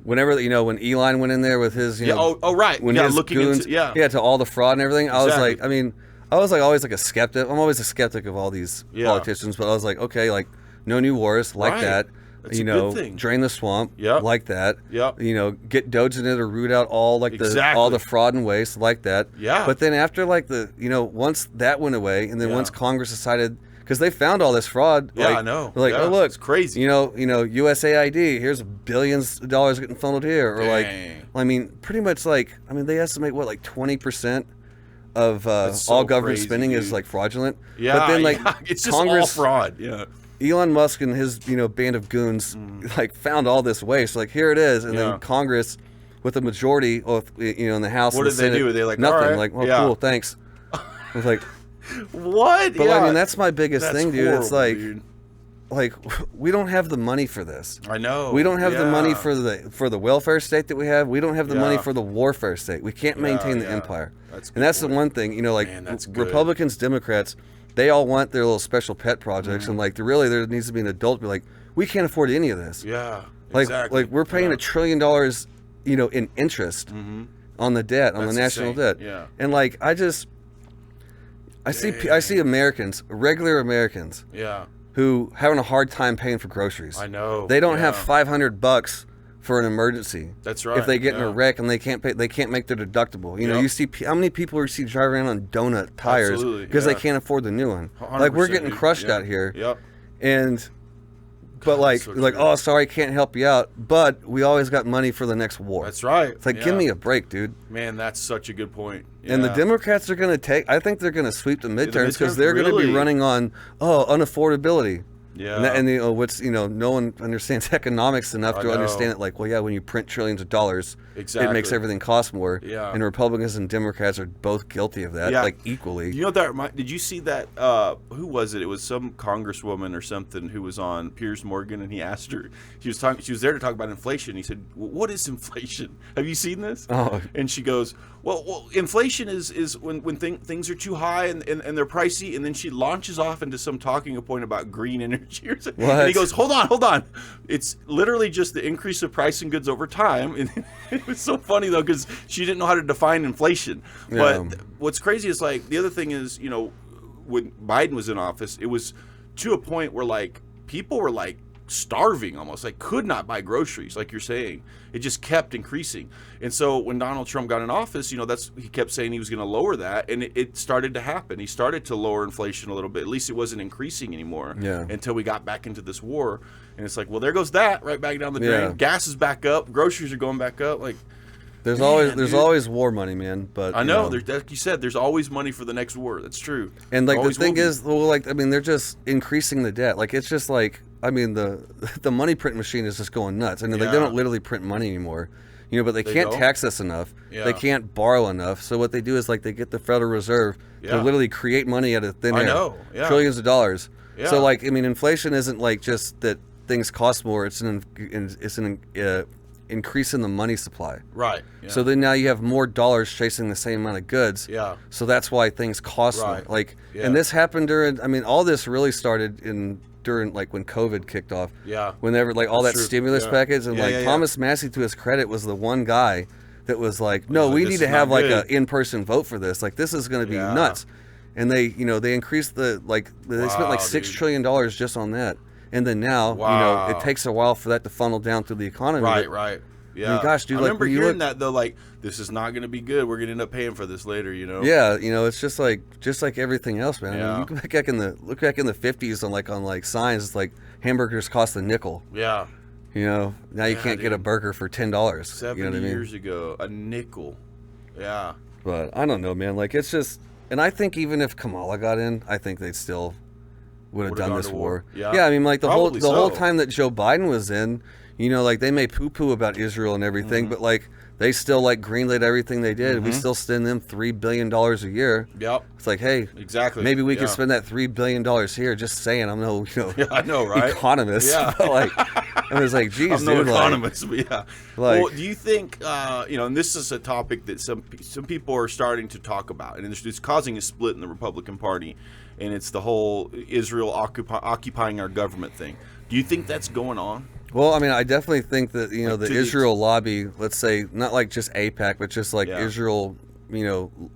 whenever, you know, when Elon went in there with his, you Yeah, know, oh, right. when Yeah, his looking goons, into- yeah. to all the fraud and everything, I was Exactly. like, I mean, I was like always like a skeptic. I'm always a skeptic of all these Yeah. politicians, but I was like, okay, like No New Wars, like Right. that. That's you a know, good thing. drain the swamp, Yep. like that. Yep. You know, get Doge in it to root out all like Exactly. all the fraud and waste, like that. Yeah. But then after like the, you know, once that went away, and then Yeah. once Congress decided, because they found all this fraud. Yeah, like, I know. they're like, Yeah, oh look, it's crazy. You know, USAID. Here's billions of dollars getting funneled here, or like, Dang. I mean, pretty much like, I mean, they estimate what like 20% of That's so all government crazy, spending is dude. like fraudulent. Yeah, but then like yeah. It's just Congress, all fraud. Yeah. Elon Musk and his band of goons like found all this waste. Like here it is, and Mm. Yeah. then Congress, with a majority of in the House, What and did the they Senate, do? They like, nothing. all right, Like, well, yeah. cool, thanks. I was like, What? but yeah. I mean, that's my biggest That's thing, dude. It's horrible, like, dude. like we don't have the money for this. I know. We don't have the money Yeah. for the welfare state that we have. We don't have the money Yeah. for the warfare state. We can't maintain the yeah. empire. That's a good and that's the point. one thing, like Man, that's good. Republicans, Democrats, they all want their little special pet projects, Mm-hmm. and like there needs to be an adult be like, we can't afford any of this. Yeah. Like exactly. like we're paying Yeah. $1 trillion, in interest on the debt, on the That's national insane. debt. Yeah. And like I see Americans, regular Americans, Yeah. who having a hard time paying for groceries. I know. They don't have Yeah. $500 for an emergency. That's right. If they get in a yeah. wreck and they can't make their deductible. You know, Yep. you see how many people you see driving around on donut tires Absolutely, because yeah. they can't afford the new one. 100%, Like we're getting dude. crushed Yeah. out here. Yep. And but like so like true. oh sorry, can't help you out. But we always got money for the next war. That's right. It's like Yeah. give me a break, dude. Man, that's such a good point. And the Yeah. Democrats are going to I think they're going to sweep the midterms because midterms, they're going to be really? running on unaffordability. Yeah. And what's no one understands economics enough I to know. understand that, like, well, yeah, when you print trillions of dollars, Exactly. it makes everything cost more. Yeah. And Republicans and Democrats are both guilty of that, Yeah. like, equally. You know what did you see that? Who was it? It was some congresswoman or something who was on Piers Morgan, and he asked her. She was there to talk about inflation. He said, "What is inflation? Have you seen this?" Oh. And she goes, "Well, inflation is when things are too high and they're pricey." And then she launches off into some talking point about green energy or something. What? And he goes, "Hold on. It's literally just the increase of price in goods over time." And it was so funny though, because she didn't know how to define inflation. Yeah. But what's crazy is, like, the other thing is, when Biden was in office, it was to a point where, like, people were like starving almost, like could not buy groceries, like you're saying. It just kept increasing. And so when Donald Trump got in office, he kept saying he was going to lower that, and it started to happen. He started to lower inflation a little bit. At least it wasn't increasing anymore. Yeah. Until we got back into this war. And it's like, well, there goes that right back down the drain. Yeah. Gas is back up, groceries are going back up. Like, There's Man, there's dude. always war money, man. But I know, like you said, there's always money for the next war. That's true. And like the Always thing will be. is, well, like, I mean, they're just increasing the debt. Like, it's just like, I mean, the money print machine is just going nuts. I mean, like, they Yeah. don't literally print money anymore, but they They can't don't? tax us enough. Yeah. They can't borrow enough. So what they do is, like, they get the Federal Reserve Yeah. to literally create money out of thin I air. know, yeah. Trillions of dollars. Yeah. So, like, I mean, inflation isn't like just that things cost more. It's an increase in the money supply. Right. Yeah. So then now you have more dollars chasing the same amount of goods. Yeah. So that's why things cost more. Right. Like, Yeah. and this happened during. I mean, all this really started during like when COVID kicked off. Yeah. Whenever like all that That's true. stimulus Yeah. package, and Yeah, like yeah, yeah. Thomas Massey, to his credit, was the one guy that was like, no, like, we "This need is to have not like good." a in-person vote for this. Like, this is going to be Yeah. nuts. And they increased they spent like Wow, $6 dude. trillion just on that. And then now, Wow. it takes a while for that to funnel down through the economy. Right. But- Right. Yeah. gosh, dude, I like, remember when you hearing look- that though. Like, this is not going to be good. We're going to end up paying for this later. Yeah, it's just like everything else, man. I Yeah. mean, you look back in the 50s on like signs. It's like hamburgers cost a nickel. Yeah. Now you can't get a dude. burger for $10. 70 You know what I mean? years ago, a nickel. Yeah. But I don't know, man. Like, it's just, and I think even if Kamala got in, I think they still would have Would've done gone this to war. war. Yeah. Yeah, I mean, like the whole Probably whole so. time that Joe Biden was in, like they may poo-poo about Israel and everything, Mm-hmm. but like they still like greenlit everything they did. We still send them $3 billion a year. Yep. It's like, hey, Exactly. maybe we Yeah. can spend that $3 billion here. Just saying, I'm no, Yeah, I know, right? economist. Yeah. But like, I was like, geez, I'm no dude, like, economist, but yeah. like- Well, do you think, and this is a topic that some people are starting to talk about, and it's causing a split in the Republican Party, and it's the whole Israel occupying our government thing. Do you think that's going on? well, I mean, I definitely think that the to the- Israel lobby, let's say, not like just AIPAC, but just like Yeah. Israel,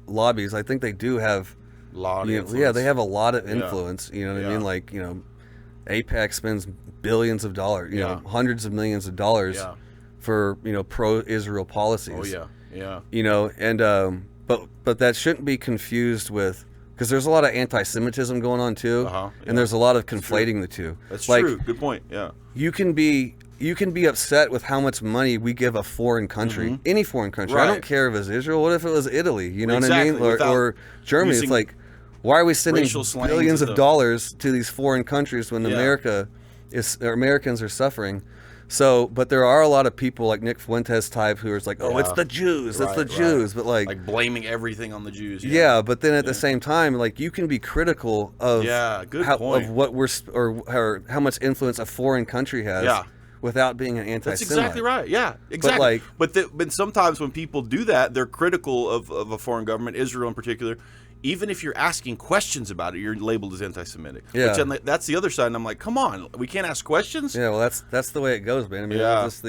lobbies. I think they do have, A lot of yeah, influence. they have a lot of Yeah. influence. You know what I Yeah. mean? Like, AIPAC spends billions of dollars, Yeah. hundreds of millions of dollars Yeah. for pro-Israel policies. Oh yeah, yeah, And but that shouldn't be confused with, because there's a lot of anti-Semitism going on too, Yeah. and there's a lot of conflating the two. that's like, true. Good point. Yeah, You can be upset with how much money we give a foreign country, any foreign country. I Right. don't care if it's Israel. What if it was Italy? You know what I Exactly, mean? Or, without or Germany. It's using like, why are we sending racial slang billions to of the- dollars to these foreign countries when Yeah. Americans are suffering? So, but there are a lot of people like Nick Fuentes type who is like, oh, it's Yeah. the Jews, it's Right, the right. Jews. But like blaming everything on the Jews. yeah, but then at the same time, like, you can be critical of Yeah, good point. of what or how much influence a foreign country has, Yeah. without being an anti-Semite. That's exactly right. Yeah, exactly. like- But sometimes when people do that, they're critical of a foreign government, Israel in particular. Even if you're asking questions about it, you're labeled as anti-Semitic. Yeah. Which, that's the other side. And I'm like, come on, we can't ask questions. Yeah, well, that's the way it goes, man. I mean, Yeah. it's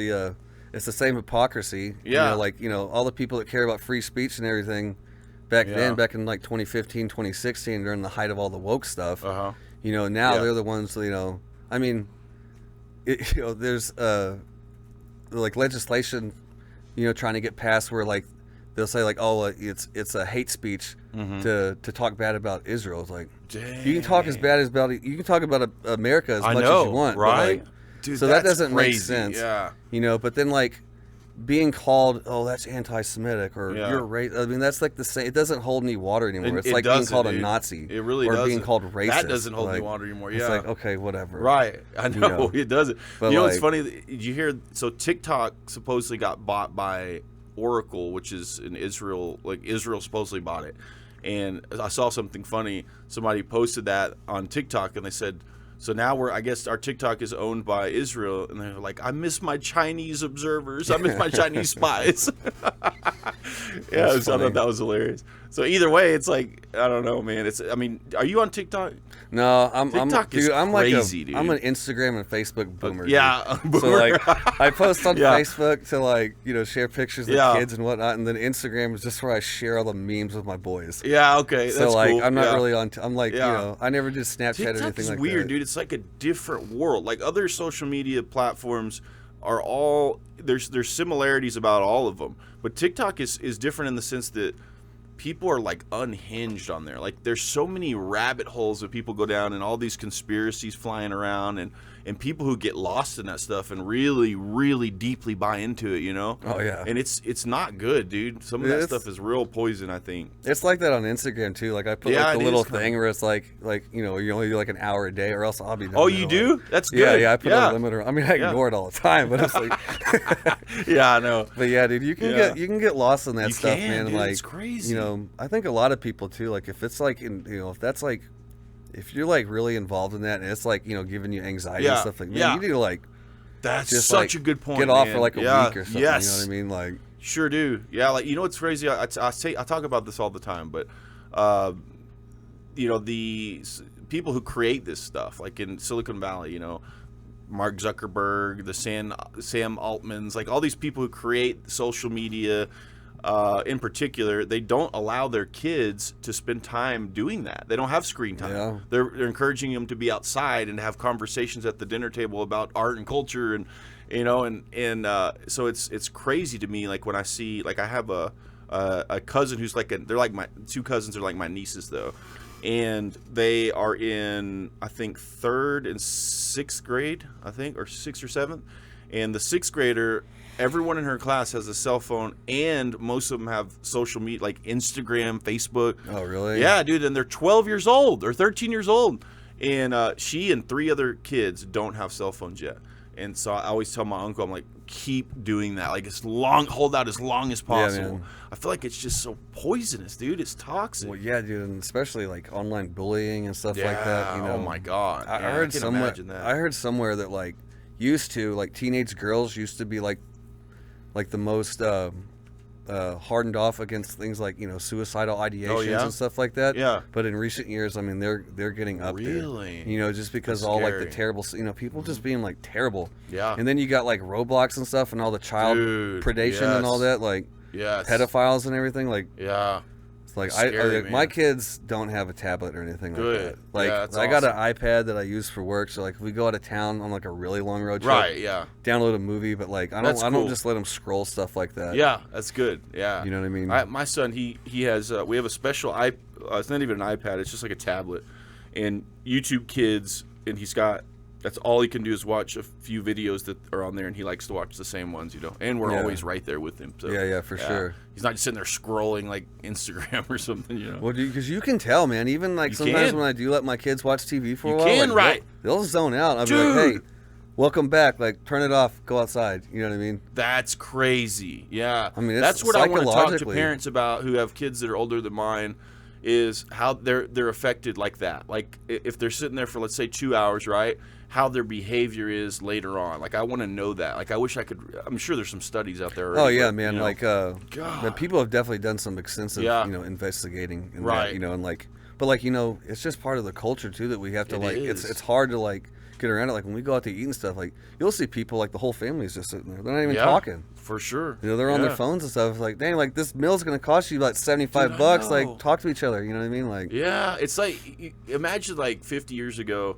the same hypocrisy. Yeah. All the people that care about free speech and everything back Yeah. then, back in like 2015, 2016, during the height of all the woke stuff. Uh-huh. Now Yeah. they're the ones. I mean, there's like legislation, trying to get passed where like they'll say like, oh, it's a hate speech to talk bad about Israel. It's like, you can talk you can talk about America as I much know, as you want, but, right? like, Dude, so that that's doesn't make crazy. sense. Yeah. But then like being called, oh, that's anti-Semitic, or Yeah. you're I mean, that's like the same. It doesn't hold any water anymore. It's It like being doesn't, called a dude. Nazi. It really or doesn't. being called racist. That doesn't hold any Like, water anymore. It's Yeah. like, okay, whatever. Right. I know, know. it doesn't. But You know what's like- funny? Did you hear? So TikTok supposedly got bought by Oracle, which is in Israel. Like Israel supposedly bought it. And I saw something funny. Somebody posted that on TikTok, and they said, so now I guess our TikTok is owned by Israel. And they're like, I miss my Chinese observers. I miss my Chinese spies. Yeah, so I funny. thought that was hilarious. So either way, it's like, I don't know, man. I mean, are you on TikTok? No, TikTok is I'm crazy, like dude. I'm an Instagram and Facebook boomer. Yeah, dude. So boomer. like, I post on Yeah. Facebook to like share pictures of Yeah. kids and whatnot, and then Instagram is just where I share all the memes with my boys. Yeah, okay. So That's like, cool. I'm not Yeah. really on. I'm like, Yeah. I never did Snapchat or TikTok anything is like weird, that. dude. It's like a different world. Like other social media platforms are all there's similarities about all of them, but TikTok is different in the sense that people are like unhinged on there. Like there's so many rabbit holes that people go down, and all these conspiracies flying around, and people who get lost in that stuff and really, really deeply buy into it, you know? Oh, yeah. And it's not good, dude. Some of that stuff is real poison, I think. It's like that on Instagram too. Like I put Yeah, like the it little is kinda. thing where it's like you only do like an hour a day, or else I'll be done. Oh, there, you like- do? That's good. Yeah, I put a limiter. I mean, I Yeah. ignore it all the time, but it's like, Yeah, I know. but yeah, dude, you can get lost in that You stuff, can, man. dude, Like it's crazy. I think a lot of people too. Like if it's like if that's like, if you're like really involved in that, and it's like giving you anxiety and Yeah, stuff like, man, yeah. you need to like That's just such like, a good point. get off man. for like a Yeah, week or something. Yes. You know what I mean? Like, Sure do. Yeah, like you know what's crazy? I talk about this all the time, but the people who create this stuff, like in Silicon Valley, Mark Zuckerberg, the Sam Altmans, like all these people who create social media, in particular, they don't allow their kids to spend time doing that. They don't have screen time. Yeah. They're encouraging them to be outside and have conversations at the dinner table about art and culture, and so it's crazy to me. Like when I see, like I have a cousin who's like they're like my two cousins are like my nieces though, and they are in I think 3rd and 6th grade, I think, or 6th or 7th, and the 6th grader. Everyone in her class has a cell phone, and most of them have social media like Instagram, Facebook. oh really? Yeah, dude, and they're 12 years old or 13 years old, and she and 3 other kids don't have cell phones yet. And so I always tell my uncle, I'm like, keep doing that, like hold out as long as possible. man. I feel like it's just so poisonous, dude. It's toxic. Well, yeah, dude, and especially like online bullying and stuff like that. Oh my god. I Yeah, heard can somewhere. imagine that. I heard somewhere that like teenage girls used to be like the most hardened off against things like suicidal ideations yeah? and stuff like that. Yeah. But in recent years, I mean, they're getting up Really? there. Just because That's all like the scary. terrible, people just being like terrible. Yeah. And then you got like Roblox and stuff, and all the child Dude, predation and all yes. that, like Yes. pedophiles and everything. Like Yeah. it's like Scary, my man. kids don't have a tablet or anything like Good. that. Like Yeah, that's I got an awesome. iPad that I use for work. So like if we go out of town on like a really long road trip, Right. Yeah. download a movie, but like I That's don't cool. just let them scroll stuff like that. Yeah, that's good. Yeah, You know what I mean? My son, he has. We have a special it's not even an iPad. It's just like a tablet, and YouTube Kids, and he's got. That's all he can do is watch a few videos that are on there, and he likes to watch the same ones, And we're Yeah. always right there with him. So Yeah, for sure. He's not just sitting there scrolling like Instagram or something, Well, because you can tell, man. Even like You sometimes can. when I do let my kids watch TV for a You while, can, like, right. They'll zone out. I'll be like, hey, Dude. welcome back. Like turn it off. Go outside. You know what I mean? That's crazy. Yeah. I mean, it's that's what I want to talk to psychologically- parents about who have kids that are older than mine, is how they're affected like that. Like if they're sitting there for, let's say, 2 hours, right? How their behavior is later on. Like I want to know that. Like I wish I could. I'm sure there's some studies out there already. Oh yeah, but, man. Like God. but people have definitely done some extensive, Yeah. investigating in Right. that, and like, but like, it's just part of the culture too that we have to It like. is. It's hard to like get around it. Like when we go out to eat and stuff, like you'll see people like the whole family is just sitting there. They're not even Yeah, talking. for sure. They're on their Yeah. phones and stuff. Like, dang, like this meal's gonna cost you like $75 Dude, I bucks. know. Like, talk to each other. You know what I mean? Like, Yeah, it's like imagine like 50 years ago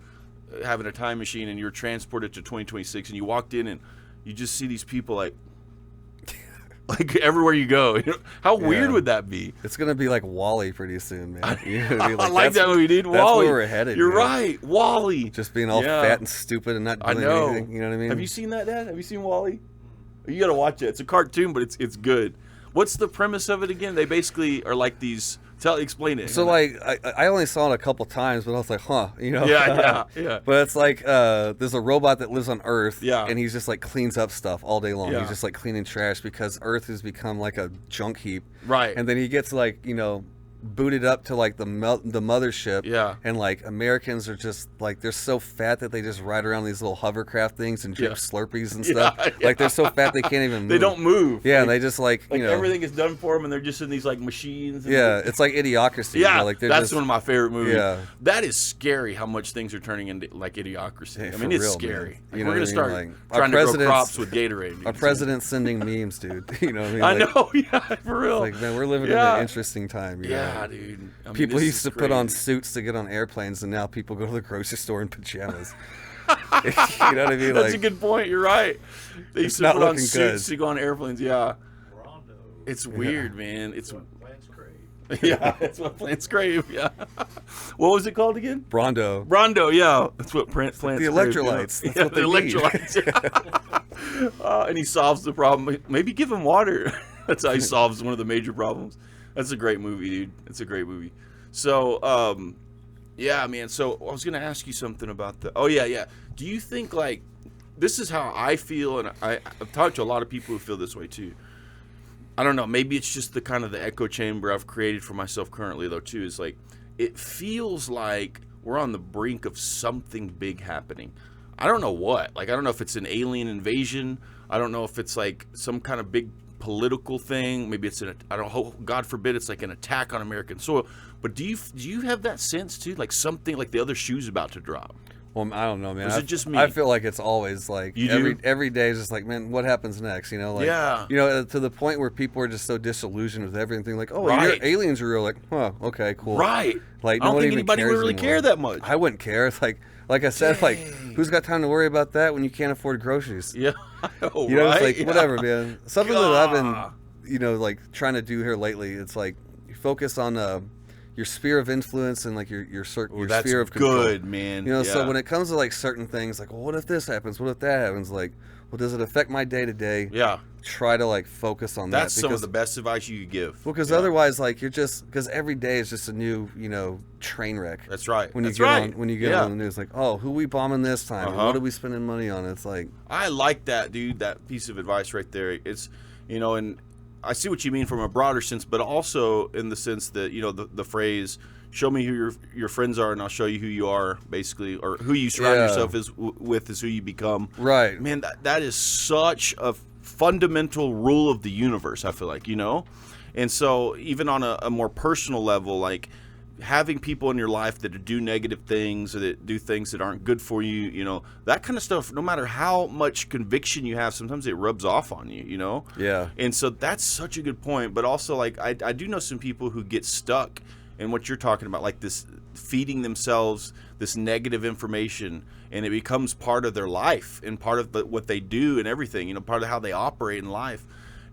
having a time machine and you're transported to 2026 and you walked in and you just see these people like everywhere you go. How weird would that be? it's gonna be like Wall-E pretty soon, man. You know what I mean? I like that that's- movie, dude. That's Wall-E. where we're headed. You're man. right, Wall-E. Just being all Yeah. fat and stupid and not I doing know. anything. You know what I mean? Have you seen that, Dad? Have you seen Wall-E? You got to watch it. It's a cartoon, but it's good. What's the premise of it again? They basically are like these. Explain it. So like I only saw it a couple times, but I was like, huh, you know? Yeah. But it's like there's a robot that lives on Earth, Yeah. and he's just like cleans up stuff all day long. Yeah. He's just like cleaning trash because Earth has become like a junk heap. Right. And then he gets like, you know, booted up to like the mothership. Yeah. And like Americans are just like, they're so fat that they just ride around these little hovercraft things and drink Yeah. Slurpees and stuff. Yeah. Like they're so fat they can't even move. They don't move. Yeah, and they just like you know, everything is done for them, and they're just in these like machines. And yeah, it's like Idiocracy. Yeah, you know, like they're that's just, one of my favorite movies. Yeah. That is scary how much things are turning into like Idiocracy. Yeah, I for mean, it's real, scary. man. Like, You we're know gonna what I mean? start Like, our trying to grow president's- crops with Gatorade. dude. Our president's sending memes, dude. You know what I mean? I Like, know, yeah, for real. Like, man, we're living in Yeah. an interesting time. You Yeah, know? dude. I mean, People this used is to put on crazy. suits to get on airplanes, and now people go to the grocery store in pajamas. You know what I mean? That's Like, a good point. You're right. They used to not put on looking suits good. to go on airplanes. Yeah, Rondo. it's weird, man. It's Plants crave. yeah, that's what plants crave. Yeah. What was it called again? Brondo. Rondo. Yeah, that's what plants crave. The you know? electrolytes. That's Yeah, what the they need. electrolytes. Yeah. And he solves the problem. Maybe give him water. That's how he solves one of the major problems. That's a great movie, dude. It's a great movie. So, yeah, man. So I was gonna ask you something about the. Oh yeah. Do you think like this is how I feel, and I've talked to a lot of people who feel this way too. I don't know. Maybe it's just the kind of the echo chamber I've created for myself currently, though. Too is like it feels like we're on the brink of something big happening. I don't know what. Like I don't know if it's an alien invasion. I don't know if it's like some kind of big political thing. Maybe it's I don't hope, God forbid, it's like an attack on American soil. But do you have that sense too? Like something like the other shoe's about to drop. Well, I don't know, man. Or is it just me? I feel like it's always like You do? every day is just like, man, what happens next? You know, like Yeah. you know, to the point where people are just so disillusioned with everything. Like, oh, Right. aliens are real. Like, huh, okay, cool. Right. Like, I no don't one think even anybody would cares really anymore. care that much. I wouldn't care. It's like I said, like, who's got time to worry about that when you can't afford groceries? Yeah. I know, You know, right? it's like Yeah. whatever, man. Something that I've Gah. been, you know, like trying to do here lately. It's like you focus on your sphere of influence and like your Ooh, that's sphere of control. good, man. You know, so Yeah. when it comes to like certain things, like, well, what if this happens? What if that happens? Like, well, does it affect my day to day? Yeah. Try to like focus on That's that. some of Because, the best advice you could give. because Yeah. otherwise, like, you're just because every day is just a new, you know, train wreck. That's right. When you That's get right. on when you get Yeah. on the news, like, oh, who we bombing this time? Or Uh-huh. what are we spending money on? It's like, I like that, dude. That piece of advice right there. It's, you know, and I see what you mean from a broader sense, but also in the sense that, you know, the phrase, show me who your friends are and I'll show you who you are, basically, or who you surround Yeah. yourself with is who you become. right. Man, that is such a fundamental rule of the universe, I feel like, you know? And so even on a more personal level, like having people in your life that do negative things or that do things that aren't good for you, you know, that kind of stuff, no matter how much conviction you have, sometimes it rubs off on you, you know? Yeah. And so that's such a good point. But also, like, I do know some people who get stuck in what you're talking about, like this feeding themselves this negative information, and it becomes part of their life and part of what they do and everything, you know, part of how they operate in life.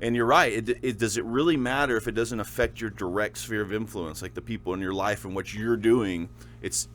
And you're right. Does it really matter if it doesn't affect your direct sphere of influence, like the people in your life and what you're doing?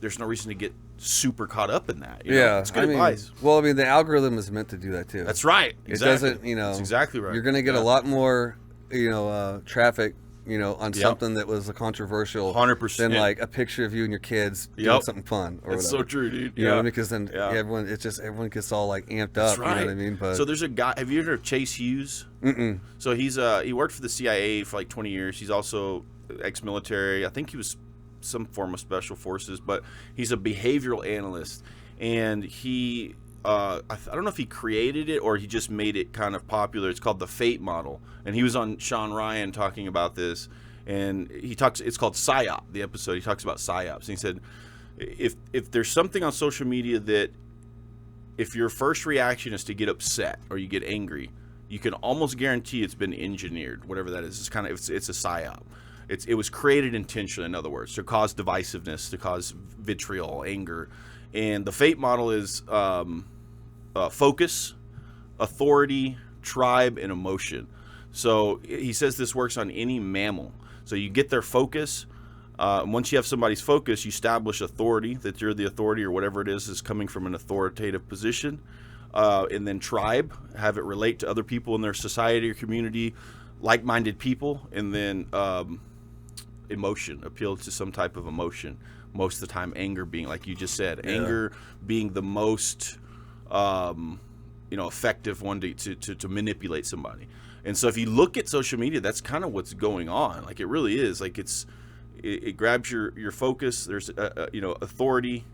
There's no reason to get super caught up in that. You know? Yeah. It's good I mean, advice. well, I mean, the algorithm is meant to do that too. That's right. It Exactly. doesn't, you know. That's exactly right. You're going to get Yeah. a lot more, you know, traffic, you know, on Yep. something that was a controversial 100%. than like a picture of you and your kids doing Yep. something fun or That's whatever. so true, dude. You know what I mean? Because then Yeah. everyone gets all like amped That's up. right. You know what I mean? But so there's a guy. Have you heard of Chase Hughes? mm-mm. So he worked for the CIA for like 20 years. He's also ex-military. I think he was some form of special forces, but he's a behavioral analyst, and he I don't know if he created it or he just made it kind of popular. It's called the Fate model, and he was on Sean Ryan talking about this, and it's called PSYOP, the episode. He talks about PSYOPs, and he said if there's something on social media that if your first reaction is to get upset or you get angry, you can almost guarantee it's been engineered, whatever that is. It's a PSYOP. It was created intentionally, in other words, to cause divisiveness, to cause vitriol, anger. And the Fate model is focus, authority, tribe, and emotion. So he says this works on any mammal. So you get their focus. Once you have somebody's focus, you establish authority, that you're the authority or whatever it is coming from an authoritative position. and then tribe, have it relate to other people in their society or community, like-minded people, and then emotion, appeal to some type of emotion. Most of the time, anger being, like you just said, anger being the most effective one to manipulate somebody. And so if you look at social media, that's kind of what's going on. Like, it really is. Like, it grabs your focus. There's authority,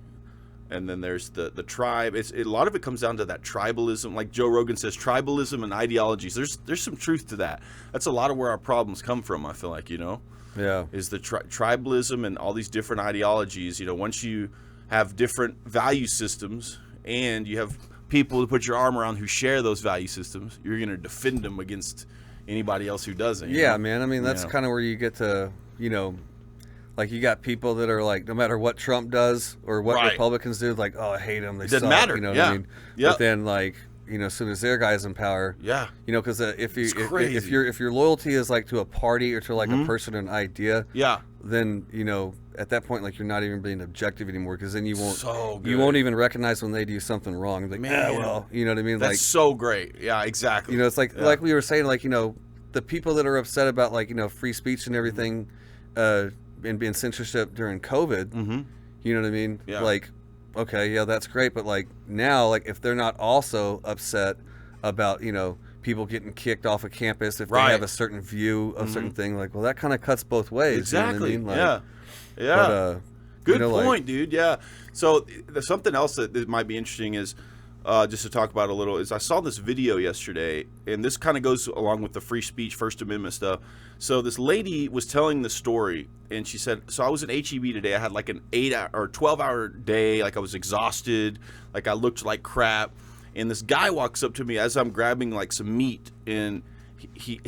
and then there's the tribe. A lot of it comes down to that tribalism. Like Joe Rogan says, tribalism and ideologies. There's some truth to that. That's a lot of where our problems come from, I feel like, Yeah. is the tribalism and all these different ideologies. Once you have different value systems and you have people to put your arm around who share those value systems, you're going to defend them against anybody else who doesn't. Yeah, man. I mean, that's kind of where you get to, like, you got people that are like, no matter what Trump does or what Republicans do, like, oh, I hate them. They doesn't suck, matter. You know what I mean? Yeah. But then, like, as soon as their guy's in power, because if your loyalty is like to a party or to like a person or an idea, then at that point, like, you're not even being objective anymore, because then you won't even recognize when they do something wrong. Like, well, you know what I mean? That's like, so great. Yeah, exactly. It's like we were saying, like, the people that are upset about, like, free speech and everything, and being censorship during COVID, you know what I mean? Yeah. Like, okay, yeah, that's great, but like now, like, if they're not also upset about people getting kicked off of campus if they have a certain view of certain thing, like, well, that kind of cuts both ways. Exactly. You know what I mean? Yeah. But, good point, dude. Yeah. So there's something else that might be interesting is, just to talk about a little, is I saw this video yesterday, and this kind of goes along with the free speech, First Amendment stuff. So this lady was telling the story, and she said, so I was at HEB today. I had like an 8 or 12-hour day. Like, I was exhausted. Like, I looked like crap. And this guy walks up to me as I'm grabbing like some meat, and he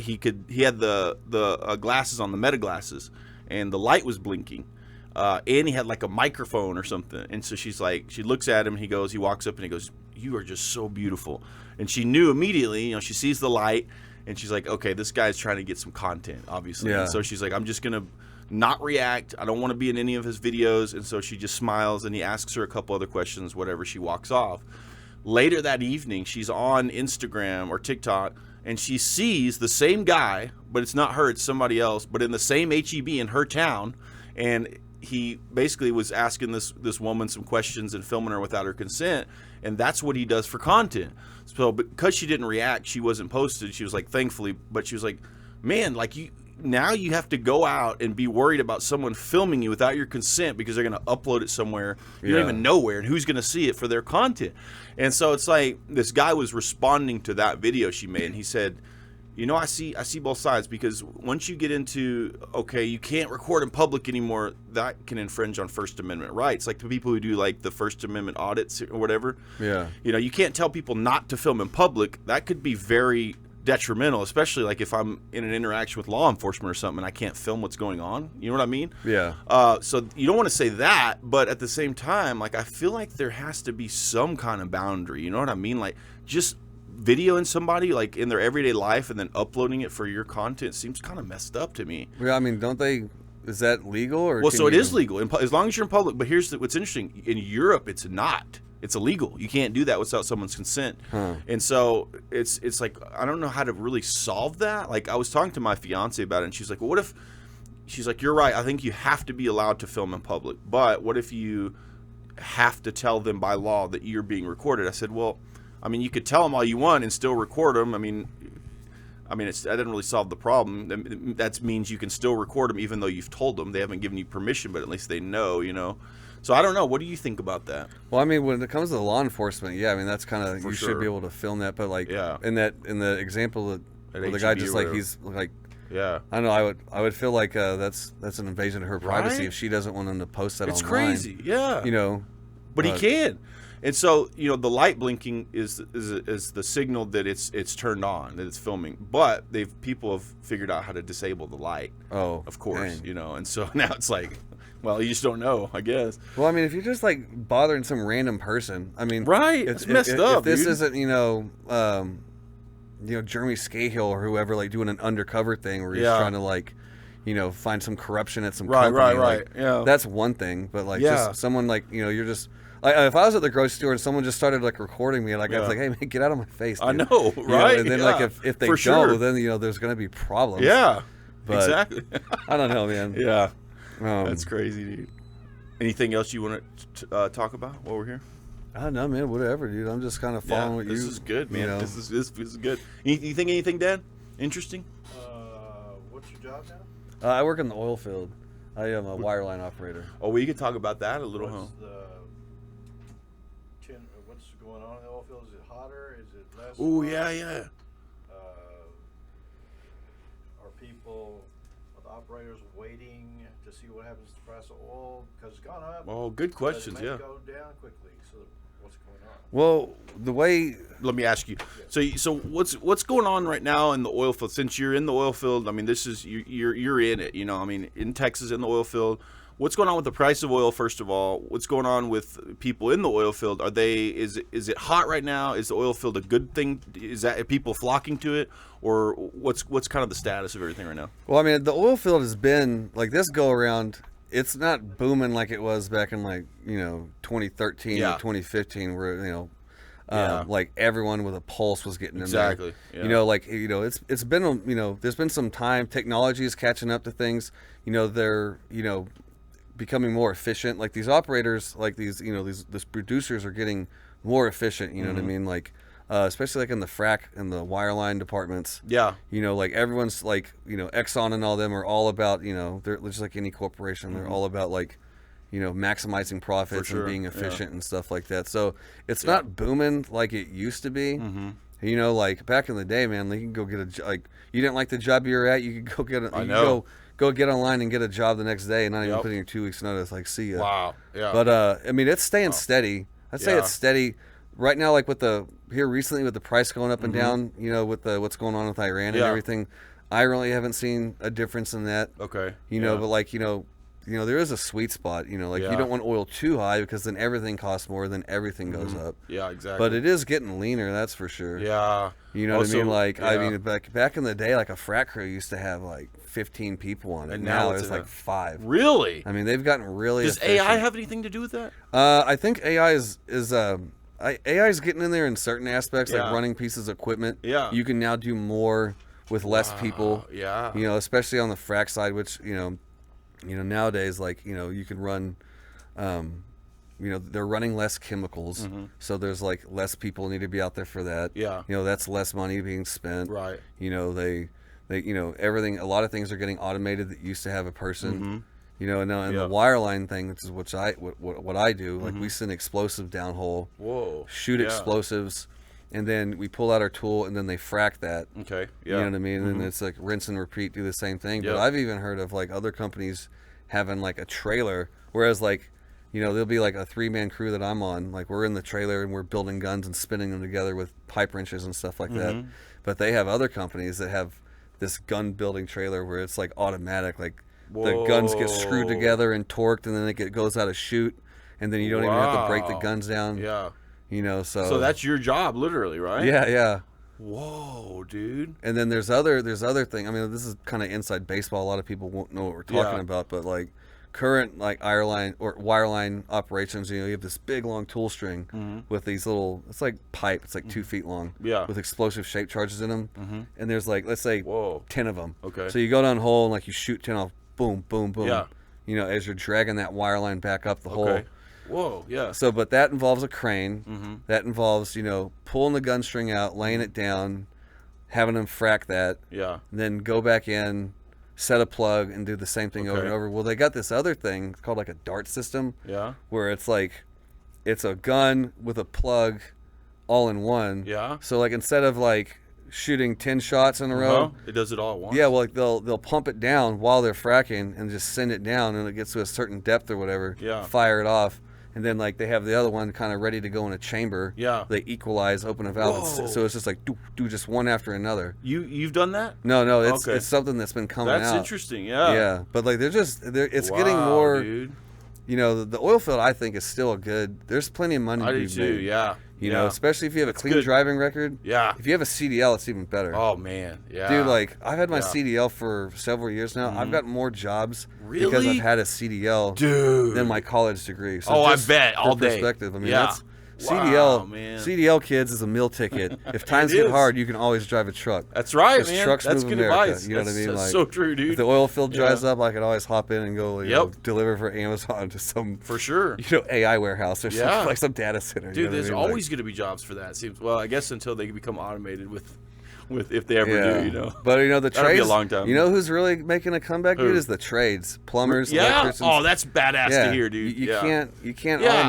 had the glasses on, the meta glasses, and the light was blinking. And he had like a microphone or something. And so she's like, she looks at him, and he walks up and he goes, "You are just so beautiful." And she knew immediately, she sees the light, and she's like, okay, this guy's trying to get some content, obviously. Yeah. And so she's like, I'm just going to not react. I don't want to be in any of his videos. And so she just smiles, and he asks her a couple other questions, whatever, she walks off. Later that evening, she's on Instagram or TikTok, and she sees the same guy, but it's not her, it's somebody else, but in the same HEB in her town. And he basically was asking this woman some questions and filming her without her consent, and that's what he does for content. So because she didn't react, she wasn't posted. She was like, thankfully, but she was like, man, like, now you have to go out and be worried about someone filming you without your consent because they're going to upload it somewhere you don't even know where, and who's going to see it for their content. And so it's like, this guy was responding to that video she made, and he said, I see both sides, because once you get into, okay, you can't record in public anymore, that can infringe on First Amendment rights. Like the people who do like the First Amendment audits or whatever. Yeah. You can't tell people not to film in public. That could be very detrimental, especially like if I'm in an interaction with law enforcement or something and I can't film what's going on. You know what I mean? Yeah. So you don't want to say that, but at the same time, like, I feel like there has to be some kind of boundary. You know what I mean? Like, just videoing somebody like in their everyday life and then uploading it for your content seems kind of messed up to me. Yeah, I mean, is that legal? Or well, so it is legal as long as you're in public. But here's what's interesting: in Europe, it's not. It's illegal. You can't do that without someone's consent. And so it's like, I don't know how to really solve that. Like, I was talking to my fiance about it, and she's like, well, what if? She's like, you're right. I think you have to be allowed to film in public, but what if you have to tell them by law that you're being recorded? I said, well, I mean, you could tell them all you want and still record them. I mean, that doesn't really solve the problem. That means you can still record them even though you've told them. They haven't given you permission, but at least they know, So I don't know. What do you think about that? Well, I mean, when it comes to law enforcement, yeah, I mean, that's kind of, you sure. should be able to film that. But like, Yeah. in the example where the guy HEB just or like, whatever. he's like, Yeah. I don't know, I would feel like that's an invasion of her privacy Right? if she doesn't want him to post that It's online. crazy. Yeah. But he can. And so, the light blinking is the signal that it's turned on, that it's filming. But people have figured out how to disable the light. Oh, of course, dang. And so now it's like, well, you just don't know, I guess. Well, I mean, if you're just like bothering some random person, I mean, right? It's messed up. If this dude. isn't, Jeremy Scahill or whoever, like doing an undercover thing where he's trying to like, find some corruption at some Right, company. right. Like, Yeah. that's one thing, but like Yeah. just someone like you're just. Like, if I was at the grocery store and someone just started like recording me, like I was Yeah. like, "Hey man, get out of my face!" I dude." know, right? And then Yeah, like if they for don't, sure. then there's gonna be problems. Yeah, But exactly. I don't know, man. Yeah, Um, that's crazy, dude. Anything else you want to talk about while we're here? I don't know, man. Whatever, dude. I'm just kind of following what this you. is good, man. You know. This is good. You think anything, Dan? Interesting? What's your job now? I work in the oil field. I am a wireline operator. Oh, we could talk about that a little, huh? What's going on in the oil field? Is it hotter? Is it less? Oh, hot? yeah. Are people, the operators waiting to see what happens to the price of oil because it's gone up? Oh, good but questions. it may Yeah. go down quickly. So what's going on? Well, the way Let me ask you. So what's going on right now in the oil field? Since you're in the oil field, I mean, this is you're in it. I mean, in Texas, in the oil field. What's going on with the price of oil? First of all, what's going on with people in the oil field? Is it hot right now? Is the oil field a good thing? Are people flocking to it, or what's kind of the status of everything right now? Well, I mean, the oil field has been like this go around. It's not booming like it was back in 2013 Yeah. or 2015, where Yeah. like everyone with a pulse was getting in Exactly, there. yeah. It's been there's been some time. Technology is catching up to things. They're becoming more efficient. Like these operators, like these producers are getting more efficient. You know what I mean? Like especially like in the frac and the wireline departments. Yeah. Like everyone's like, Exxon and all them are all about, they're just like any corporation. They're all about like, maximizing profits sure, and being yeah. efficient and stuff like that. So it's not booming like it used to be. Like back in the day, man, like you can go get like you didn't like the job you were at, you could go get I know. Go get online and get a job the next day and not even Yep. putting your 2 weeks notice. Like, see ya. Wow. Yeah. But I mean, it's staying steady. I'd say Yeah. it's steady right now. Like here recently with the price going up and down, with what's going on with Iran and Yeah. everything, I really haven't seen a difference in that. okay. But like there is a sweet spot. Like Yeah. you don't want oil too high because then everything costs more, then everything goes up. Yeah. Exactly. But it is getting leaner, that's for sure. Yeah. You know what I mean? Also, Like I yeah. mean, back in the day, like a frac crew used to have like 15 people on it. And now now it's there's in like a- 5. Really? I mean, they've gotten really. Does efficient. AI have anything to do with that? I think AI is AI is getting in there in certain aspects, Yeah. like running pieces of equipment. Yeah. You can now do more with less people. Yeah. Especially on the frac side, which nowadays, like you can run. They're running less chemicals, so there's like less people need to be out there for that. Yeah. That's less money being spent. Right. They everything. A lot of things are getting automated that used to have a person. And now in Yeah. the wireline thing, which is what I do. Like we send explosives downhole, Whoa. shoot Yeah. explosives, and then we pull out our tool, and then they frack that. Okay. You Yeah. know what I mean? And it's like rinse and repeat, do the same thing. But Yeah. I've even heard of like other companies having like a trailer, whereas like there'll be like a 3-man crew that I'm on. Like we're in the trailer and we're building guns and spinning them together with pipe wrenches and stuff like that. But they have other companies that have this gun building trailer where it's like automatic, like the guns get screwed Whoa. together and torqued, and then it goes out of chute, and then you don't even have to break the Wow. guns down. Yeah. So that's your job, literally, right? yeah. Whoa, dude. And then there's other thing. I mean, this is kind of inside baseball. A lot of people won't know what we're talking Yeah. about, but like current like wireline operations, you have this big long tool string with these little. It's like pipe. It's like 2 feet long. Yeah. With explosive shape charges in them. And there's like let's say Whoa. 10 of them. Okay. So you go down hole and like you shoot 10 off. Boom, boom, boom. Yeah. As you're dragging that wireline back up the hole. Okay. Whoa. Yeah. So, but that involves a crane. That involves, pulling the gun string out, laying it down, having them frack that, Yeah. then go back in, set a plug, and do the same thing over Okay. and over. Well, they got this other thing called like a dart system, Yeah. where it's like, it's a gun with a plug all in one. Yeah. So, like, instead of like shooting 10 shots in a row, It does it all at once. yeah, well, like they'll pump it down while they're fracking and just send it down, and it gets to a certain depth or whatever. Yeah. Fire it off, and then like they have the other one kind of ready to go in a chamber. Yeah. They equalize, open a valve, Whoa. so it's just like do just one after another. You've done that? No, it's Okay. it's something that's been coming That's out. interesting. Yeah. Yeah, but like it's getting Wow, more. dude. you know, the oil field, I think, is still a good. There's plenty of money I to do be too. made. Yeah. You know, especially if you have a clean good. driving record. Yeah. If you have a CDL, it's even better. Oh man. Yeah. Dude, like I've had my Yeah. CDL for several years now. I've got more jobs because Really? I've had a CDL Dude. than my college degree. So Oh, I just bet, for all day. perspective, I mean, Yeah. that's Wow, CDL. man. CDL, kids, is a meal ticket. If times It get is. hard, you can always drive a truck. That's right, Because man. trucks That's move good America, advice. you know what I That's- mean? That's Like, so true, dude. If the oil field dries Yeah. up, I can always hop in and go, you Yep. know, deliver for Amazon to some, For sure. you know, AI warehouse or Yeah. some, like some data center. Dude, you know what I there's mean? always going to be jobs for that. It seems. Well, I guess until they become automated with if they ever do, you know. But you know the That'll be a trades. long time. You know who's really making a comeback, Who? dude? Is the trades, plumbers, Yeah. electricians. Oh, that's badass yeah. to hear, dude. You yeah. can't Yeah,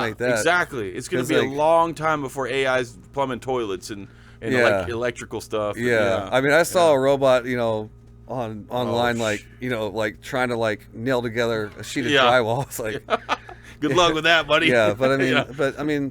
automate that. exactly. It's going to 'Cause, be like- a long time before AI's plumbing toilets and Yeah. electrical stuff. Yeah. I mean, I saw Yeah. a robot, you know, online, Oh, like, you know, like trying to like nail together a sheet of Yeah. drywall. It's like, Good luck with that, buddy. yeah, but I mean, Yeah.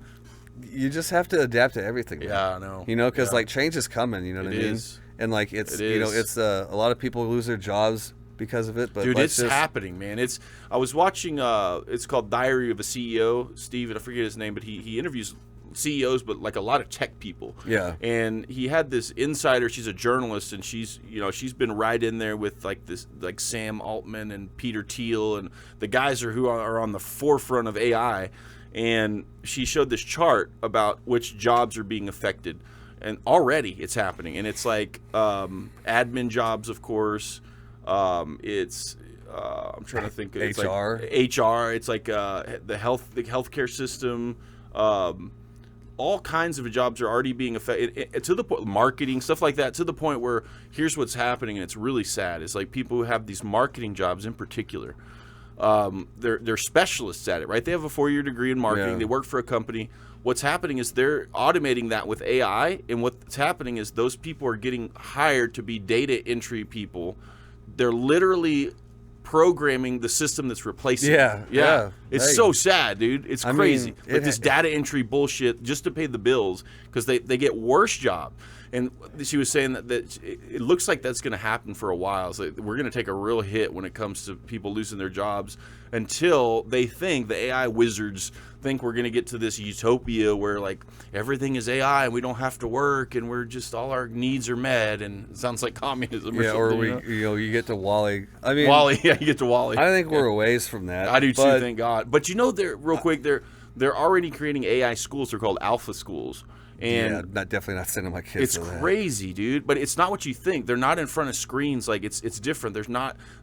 you just have to adapt to everything. Man. Yeah, I know. You know, because Yeah. like change is coming. You know what It I mean? is. And like it's It you know is. it's a lot of people lose their jobs because of it. But Dude, let's it's happening, man. I was watching it's called Diary of a CEO, Steve, I forget his name, but he interviews CEOs, but like a lot of tech people. Yeah. And he had this insider, she's a journalist, and she's been right in there with like Sam Altman and Peter Thiel and the guys who are on the forefront of AI. And she showed this chart about which jobs are being affected. And already it's happening. And it's like admin jobs, of course. It's I'm trying to think. It's HR. Like HR. It's like the healthcare system. All kinds of jobs are already being affected to the point, marketing, stuff like that, to the point where here's what's happening, and it's really sad. It's like people who have these marketing jobs in particular. They're specialists at it, right? They have a 4-year degree in marketing. Yeah. They work for a company. What's happening is they're automating that with AI, and what's happening is those people are getting hired to be data entry people. They're literally programming the system that's replacing them. Yeah. It's Hey. so sad, dude. It's I mean, crazy. it Like this ha- data entry bullshit just to pay the bills because they get worse job. And she was saying that it looks like that's going to happen for a while. So we're going to take a real hit when it comes to people losing their jobs until they think the AI wizards think we're going to get to this utopia where like everything is AI and we don't have to work and we're just all our needs are met, and it sounds like communism or Yeah, something. or you know? you get to Wally. I mean, Wally, yeah, you get to Wally. I think we're a ways from that. I do too, but thank God. But you know, real quick, they're already creating AI schools. They're called alpha schools, and yeah, definitely not sending my kids. it's to that. crazy, dude. But it's not what you think. They're not in front of screens. Like it's different.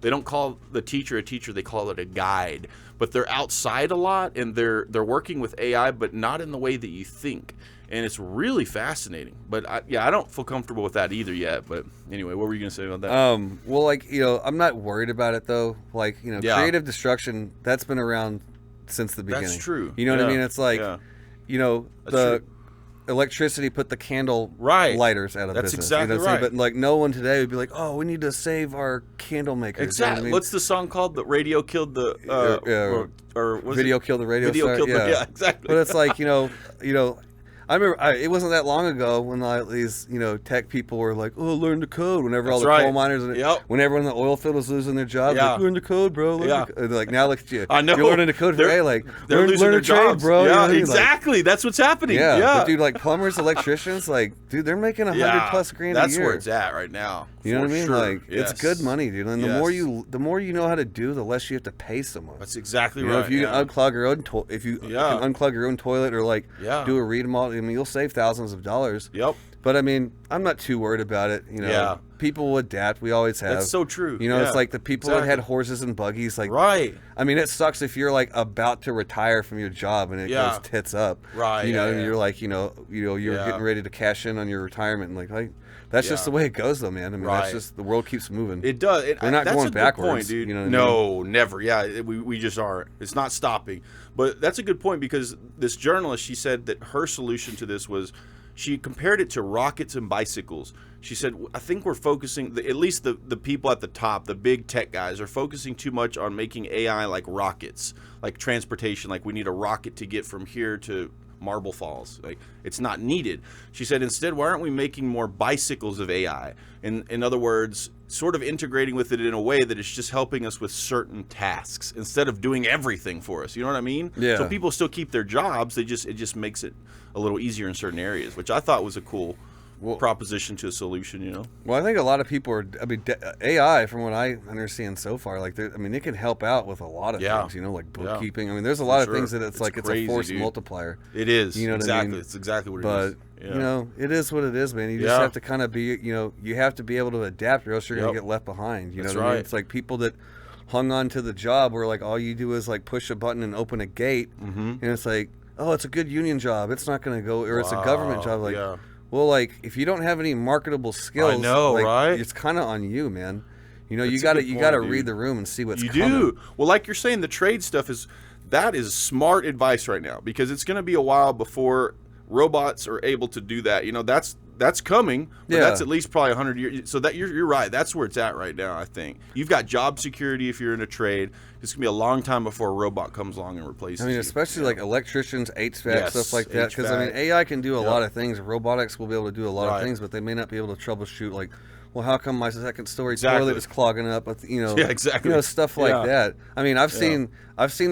They don't call the teacher a teacher. They call it a guide. But they're outside a lot, and they're working with AI, but not in the way that you think. And it's really fascinating. But I don't feel comfortable with that either yet. But anyway, what were you gonna say about that? Well, like, you know, I'm not worried about it though. Like, you know, Yeah. creative destruction, that's been around since the beginning. That's true. You know what I Yeah. mean? It's like, Yeah. you know, That's the true. electricity put the candle Right. lighters out of That's business. exactly you know what I'm saying? right. But like, no one today would be like, oh, we need to save our candle makers. Exactly. You know what I mean? What's the song called? The radio killed the or was Video it? killed the radio Video star? killed yeah. the exactly. But it's like, you know, I remember it wasn't that long ago when these, you know, tech people were like, "Oh, learn to code." Whenever all That's the right. coal miners, and Yep. when everyone in the oil field was losing their jobs, Yeah. like, learn to code, bro. Learn Yeah. to code. Like now, look at you. I know. You're learning to code for They're- like They're learn, losing learn their to trade, jobs, bro. You know Yeah, what I mean? Like, exactly. That's what's happening. yeah, Yeah. but dude, like plumbers, electricians, like, dude, they're making $100+ grand That's a year. where it's at right now. You know for what I mean? sure. Like, Yes. it's good money, dude. And the Yes. more you know how to do, the less you have to pay someone. That's exactly You right. know, if you yeah. can unclog your own, if you Yeah. can unclog your own toilet or like Yeah. do a remodel, I mean, you'll save thousands of dollars. Yep. But I mean, I'm not too worried about it. You know, Yeah. people will adapt. We always have. That's so true. You know, Yeah. it's like the people that had Exactly. horses and buggies. Like, Right. I mean, it sucks if you're like about to retire from your job and it Yeah. goes tits up. Right, You know, yeah, and yeah. you're like, you're Yeah. getting ready to cash in on your retirement, and like that's just the way it goes, though, man. I mean, that's Right. just the world keeps moving. It does. We're not that's going a good backwards, point, dude. you know what I No, never. Yeah, we just aren't. It's not stopping. But that's a good point because this journalist, she said that her solution to this was she compared it to rockets and bicycles. She said, I think we're focusing, at least the people at the top, the big tech guys, are focusing too much on making AI like rockets, like transportation. Like we need a rocket to get from here to marble falls. Like, it's not needed. She said, instead, why aren't we making more bicycles of AI? In other words, sort of integrating with it in a way that it's just helping us with certain tasks instead of doing everything for us. You know what I mean? Yeah. So people still keep their jobs. It just makes it a little easier in certain areas, which I thought was a cool proposition to a solution, you know? Well, I think a lot of people are, I mean, AI, from what I understand so far, like, I mean, it can help out with a lot of things, you know, like bookkeeping. I mean, there's a lot of things that it's like, crazy, it's a force dude. multiplier. It is. You know what I mean? It's exactly what it but, is. Yeah. you know, it is what it is, man. You just have to kind of be, you know, you have to be able to adapt or else you're going to get left behind. You know what I mean? It's like people that hung on to the job where, like, all you do is, like, push a button and open a gate. And it's like, oh, it's a good union job. It's not going to go, or it's a government job. Like, well, like, if you don't have any marketable skills, I know, like, right? It's kind of on you, man. You know, That's you gotta read the room and see what's coming. You do. Well, like you're saying, the trade stuff is smart advice right now, because it's going to be a while before robots are able to do that. You know, that's coming, but that's at least probably 100 years. So that you're right. That's where it's at right now, I think. You've got job security if you're in a trade. It's going to be a long time before a robot comes along and replaces you. I mean, especially like electricians, HVAC, stuff like that. Because, I mean, AI can do a lot of things. Robotics will be able to do a lot of things, but they may not be able to troubleshoot, like, well, how come my second story toilet is clogging up with, you know, you know, stuff like that. I mean, I've seen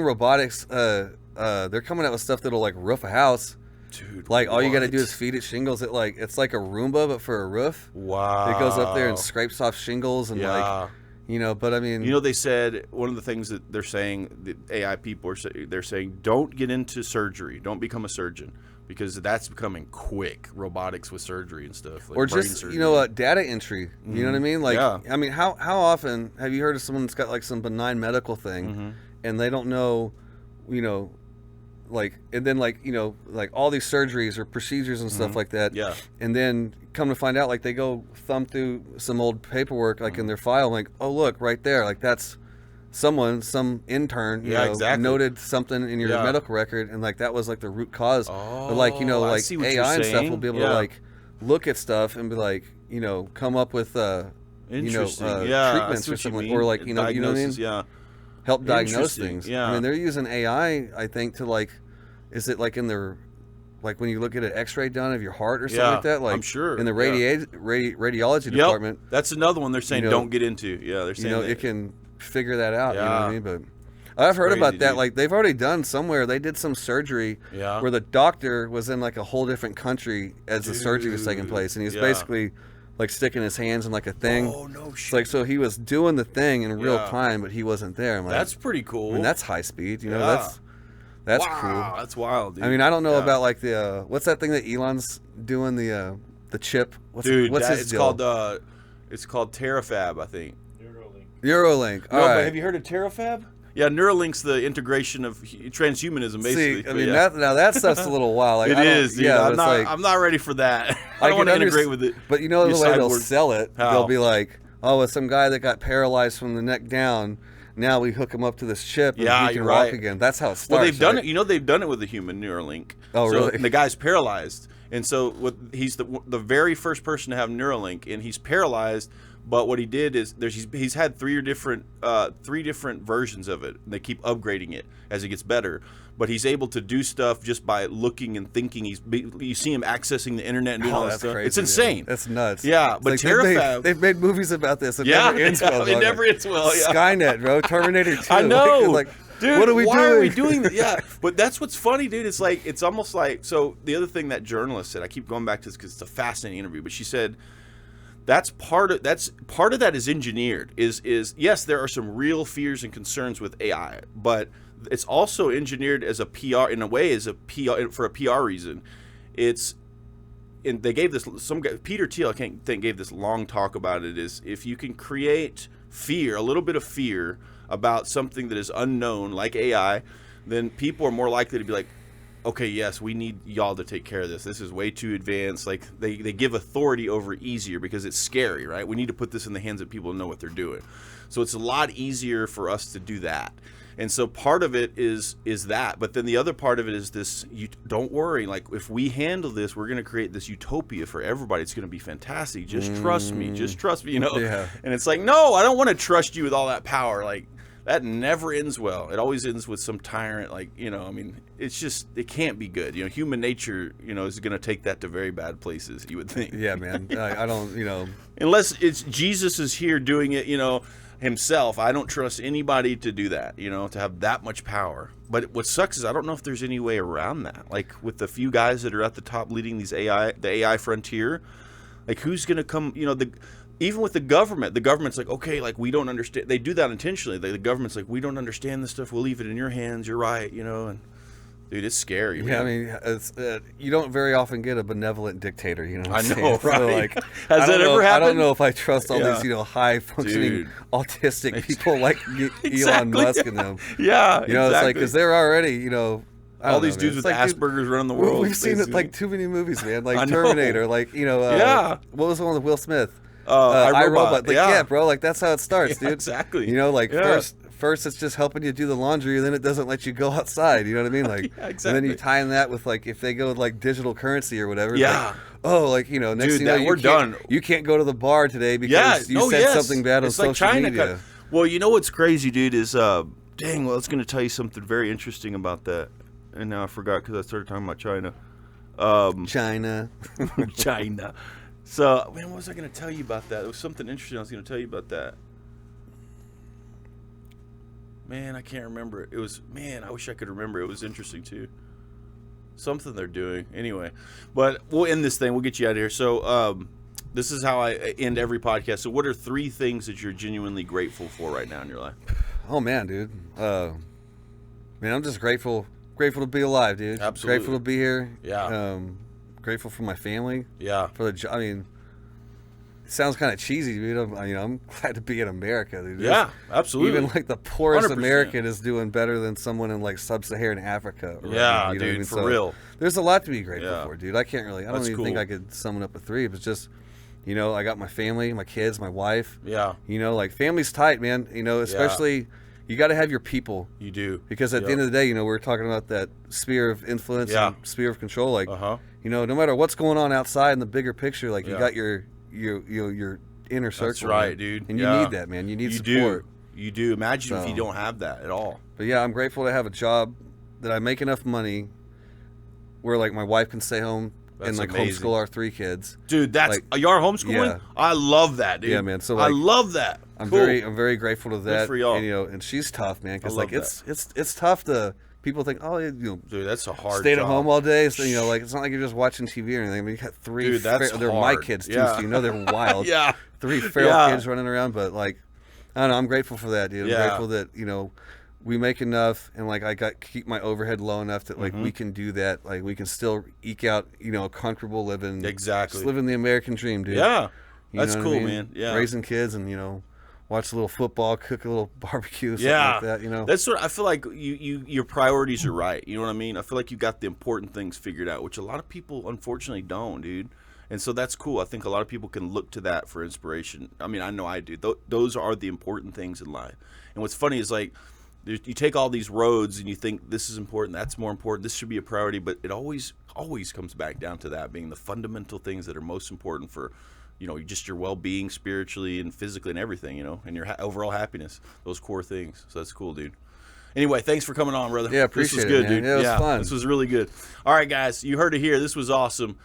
robotics, they're coming out with stuff that'll, like, roof a house. Dude, like, all you got to do is feed it shingles. It's like a Roomba, but for a roof. Wow. It goes up there and scrapes off shingles and like, you know. But I mean, you know, they said one of the things that they're saying, the AI people they're saying, don't get into surgery, don't become a surgeon, because that's becoming quick. Robotics with surgery and stuff, like or just surgery. You know, data entry. You know what I mean? Like, I mean, how often have you heard of someone that's got like some benign medical thing, and they don't know, you know. Like, and then, like, you know, like all these surgeries or procedures and stuff like that. Yeah. And then come to find out, like, they go thumb through some old paperwork, like in their file, like, oh, look, right there. Like, that's some intern, you know, noted something in your medical record. And, like, that was, like, the root cause. But, like, you know, like AI and stuff will be able to, like, look at stuff and be like, you know, come up with, you know, treatments or something. Or, like, you know what I mean? Yeah. Help diagnose things. Yeah. I mean, they're using AI, I think, to, like, is it like in their, like when you look at an X-ray done of your heart or something like that? Like, I'm sure. In the radiology department. That's another one they're saying, you know, don't get into. Yeah, they're saying, you know, it can figure that out. You know what I mean? But I've heard about that. Dude. Like, they've already done somewhere. They did some surgery where the doctor was in like a whole different country as the surgery was taking place, and he was basically like sticking his hands in like a thing. Oh no shit! It's like, so he was doing the thing in real time, but he wasn't there. I'm like, that's pretty cool. I mean, that's high speed. You know, that's cool. That's wild, dude. I mean, I don't know about like the what's that thing that Elon's doing, the chip? What's his deal? It's called Terafab, I think. Neuralink. All right. But have you heard of Terafab? Yeah, Neuralink's the integration of transhumanism, basically. See, I mean, now that stuff's a little wild. Like, it is. Dude, yeah, I'm not ready for that. I don't want to integrate with it. But you know the way they'll sell it? How? They'll be like, oh, it's some guy that got paralyzed from the neck down. Now we hook him up to this chip and he can walk again. That's how it starts. Well, they've done it. You know, they've done it with a human Neuralink. Oh, really? The guy's paralyzed, and so he's the very first person to have Neuralink, and he's paralyzed. But what he did is he's had three different versions of it. And they keep upgrading it as it gets better. But he's able to do stuff just by looking and thinking. You see him accessing the internet and doing all that stuff. Crazy, it's insane. That's nuts. Yeah, but like Terafab, they've made movies about this. It never ends well. It never ends well. Yeah. Skynet, bro. Terminator 2. I know. Like, dude, what are we why doing? are we doing that? Yeah, but that's what's funny, dude. It's almost like, so the other thing that journalist said, I keep going back to this because it's a fascinating interview, but she said, That's part of that is engineered. Is yes, there are some real fears and concerns with AI, but it's also engineered as a PR, in a way, as a PR, for a PR reason. And they gave this, some guy, Peter Thiel, I can't think, gave this long talk about it. Is if you can create fear, a little bit of fear about something that is unknown, like AI, then people are more likely to be like, okay, yes, we need y'all to take care of this. This is way too advanced. Like, they give authority over easier because it's scary, right? We need to put this in the hands of people who know what they're doing. So it's a lot easier for us to do that. And so part of it is that. But then the other part of it is this, don't worry. Like, if we handle this, we're going to create this utopia for everybody. It's going to be fantastic. Just trust me. Just trust me, you know? Yeah. And it's like, no, I don't want to trust you with all that power. Like, that never ends well. It always ends with some tyrant, like, you know, I mean, it's just, it can't be good. You know, human nature, you know, is going to take that to very bad places, you would think. Yeah, man. I don't, you know. Unless it's Jesus is here doing it, you know, himself. I don't trust anybody to do that, you know, to have that much power. But what sucks is I don't know if there's any way around that. Like with the few guys that are at the top leading the AI frontier, like who's going to come, you know, even with the government's like, okay, like we don't understand. They do that intentionally. The government's like, we don't understand this stuff. We'll leave it in your hands. You're right, you know, and dude, it's scary. Yeah, man. I mean, it's, you don't very often get a benevolent dictator, you know what I'm I know, saying? right? So, like, Has that ever happened? I don't know if I trust all Yeah. these, you know, high-functioning Dude. autistic people like Exactly. Elon Musk and them. Yeah, You know, it's like, exactly. because they're already, you know, I all don't these know, dudes man. with It's like, dude, Asperger's running the world. We've seen it basically. like too many movies, man. I Like know. Terminator, like, you know, Yeah. what was the one with Will Smith? iRobot. Like, yeah, bro, like that's how it starts, Yeah, dude. exactly. You know, like Yeah. first it's just helping you do the laundry, and then it doesn't let you go outside. You know what I mean? Like, Yeah, and exactly. then you tie in that with like if they go with like digital currency or whatever. It's Yeah. like, oh, like, you know, next Dude, thing you know, that- we're you can't- done. You can't go to the bar today because Yeah, you no, said yes. something bad on It's like social China media. Well, you know what's crazy, dude, is dang, well, I was going to tell you something very interesting about that, and now I forgot because I started talking about China. China. China. So, man, what was I going to tell you about that? It was something interesting I was going to tell you about that. Man, I can't remember it. It was, man, I wish I could remember. It was interesting, too. Something they're doing. Anyway, but we'll end this thing. We'll get you out of here. So, this is how I end every podcast. So, what are 3 things that you're genuinely grateful for right now in your life? Oh man, dude. Man, I'm just grateful to be alive, dude. Absolutely. Grateful to be here. Yeah. Grateful for my family. Yeah. For the, I mean, it sounds kind of cheesy, dude. I'm glad to be in America, dude. Yeah, absolutely. Even like the poorest 100%. American is doing better than someone in like sub-Saharan Africa. Right? Yeah, You know what I dude, mean? for So, real. There's a lot to be grateful Yeah. for, dude. I don't That's even think cool. I could sum it up with 3. It's just, you know, I got my family, my kids, my wife. Yeah, You know, like family's tight, man. You know, especially you got to have your people. you do. Because at the end of the day, you know, we're talking about that sphere of influence Yeah. and sphere of control. Like, Uh-huh. you know, no matter what's going on outside in the bigger picture, like Yeah. you got your inner circle. That's right, man. dude. And Yeah. you need that, man. You need You support. do. You do. Imagine if So- you don't have that at all. But yeah, I'm grateful to have a job that I make enough money where like my wife can stay home That's and like amazing. homeschool our 3 kids. Dude, that's Like, you are homeschooling? yeah. I love that, dude. Yeah, man. So, I like, love that. I'm Cool. very grateful to that. for y'all. And you know, and she's tough, man, because I like love it's tough to people think, oh, you know, Dude, that's a hard stayed job. at home all day, so you know, like it's not like you're just watching TV or anything. I mean, you got 3 Dude, that's they're my hard. kids too, Yeah. so you know they're wild. Yeah. 3 feral Yeah. kids running around, but like I don't know, I'm grateful for that, dude. I'm Yeah. grateful that, you know, we make enough and like I got keep my overhead low enough that like Mm-hmm. we can do that. Like we can still eke out, you know, a comfortable living. Exactly. Just living the American dream, dude. Yeah. You That's know what cool, I mean? man. Yeah. Raising kids and, you know, watch a little football, cook a little barbecue, something Yeah. like that, you know. That's what I feel like your priorities are right. You know what I mean? I feel like you got the important things figured out, which a lot of people unfortunately don't, dude. And so that's cool. I think a lot of people can look to that for inspiration. I mean, I know I do. Those are the important things in life. And what's funny is like you take all these roads and you think this is important, that's more important, this should be a priority, but it always comes back down to that being the fundamental things that are most important for, you know, just your well-being spiritually and physically and everything, you know, and your overall happiness, those core things. So that's cool, dude. Anyway, thanks for coming on, brother. Yeah, This was appreciate it, good, man. dude. Yeah, it was fun. This was really good. All right, guys, you heard it here. This was awesome.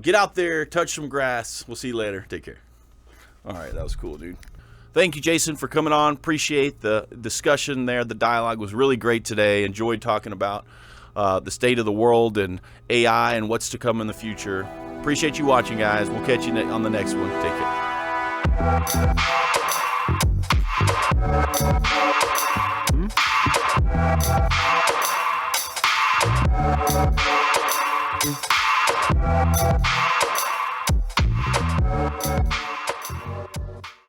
Get out there, touch some grass. We'll see you later. Take care. All right, that was cool, dude. Thank you, Jason, for coming on. Appreciate the discussion there. The dialogue was really great today. Enjoyed talking about the state of the world and AI and what's to come in the future. Appreciate you watching, guys. We'll catch you on the next one. Take care.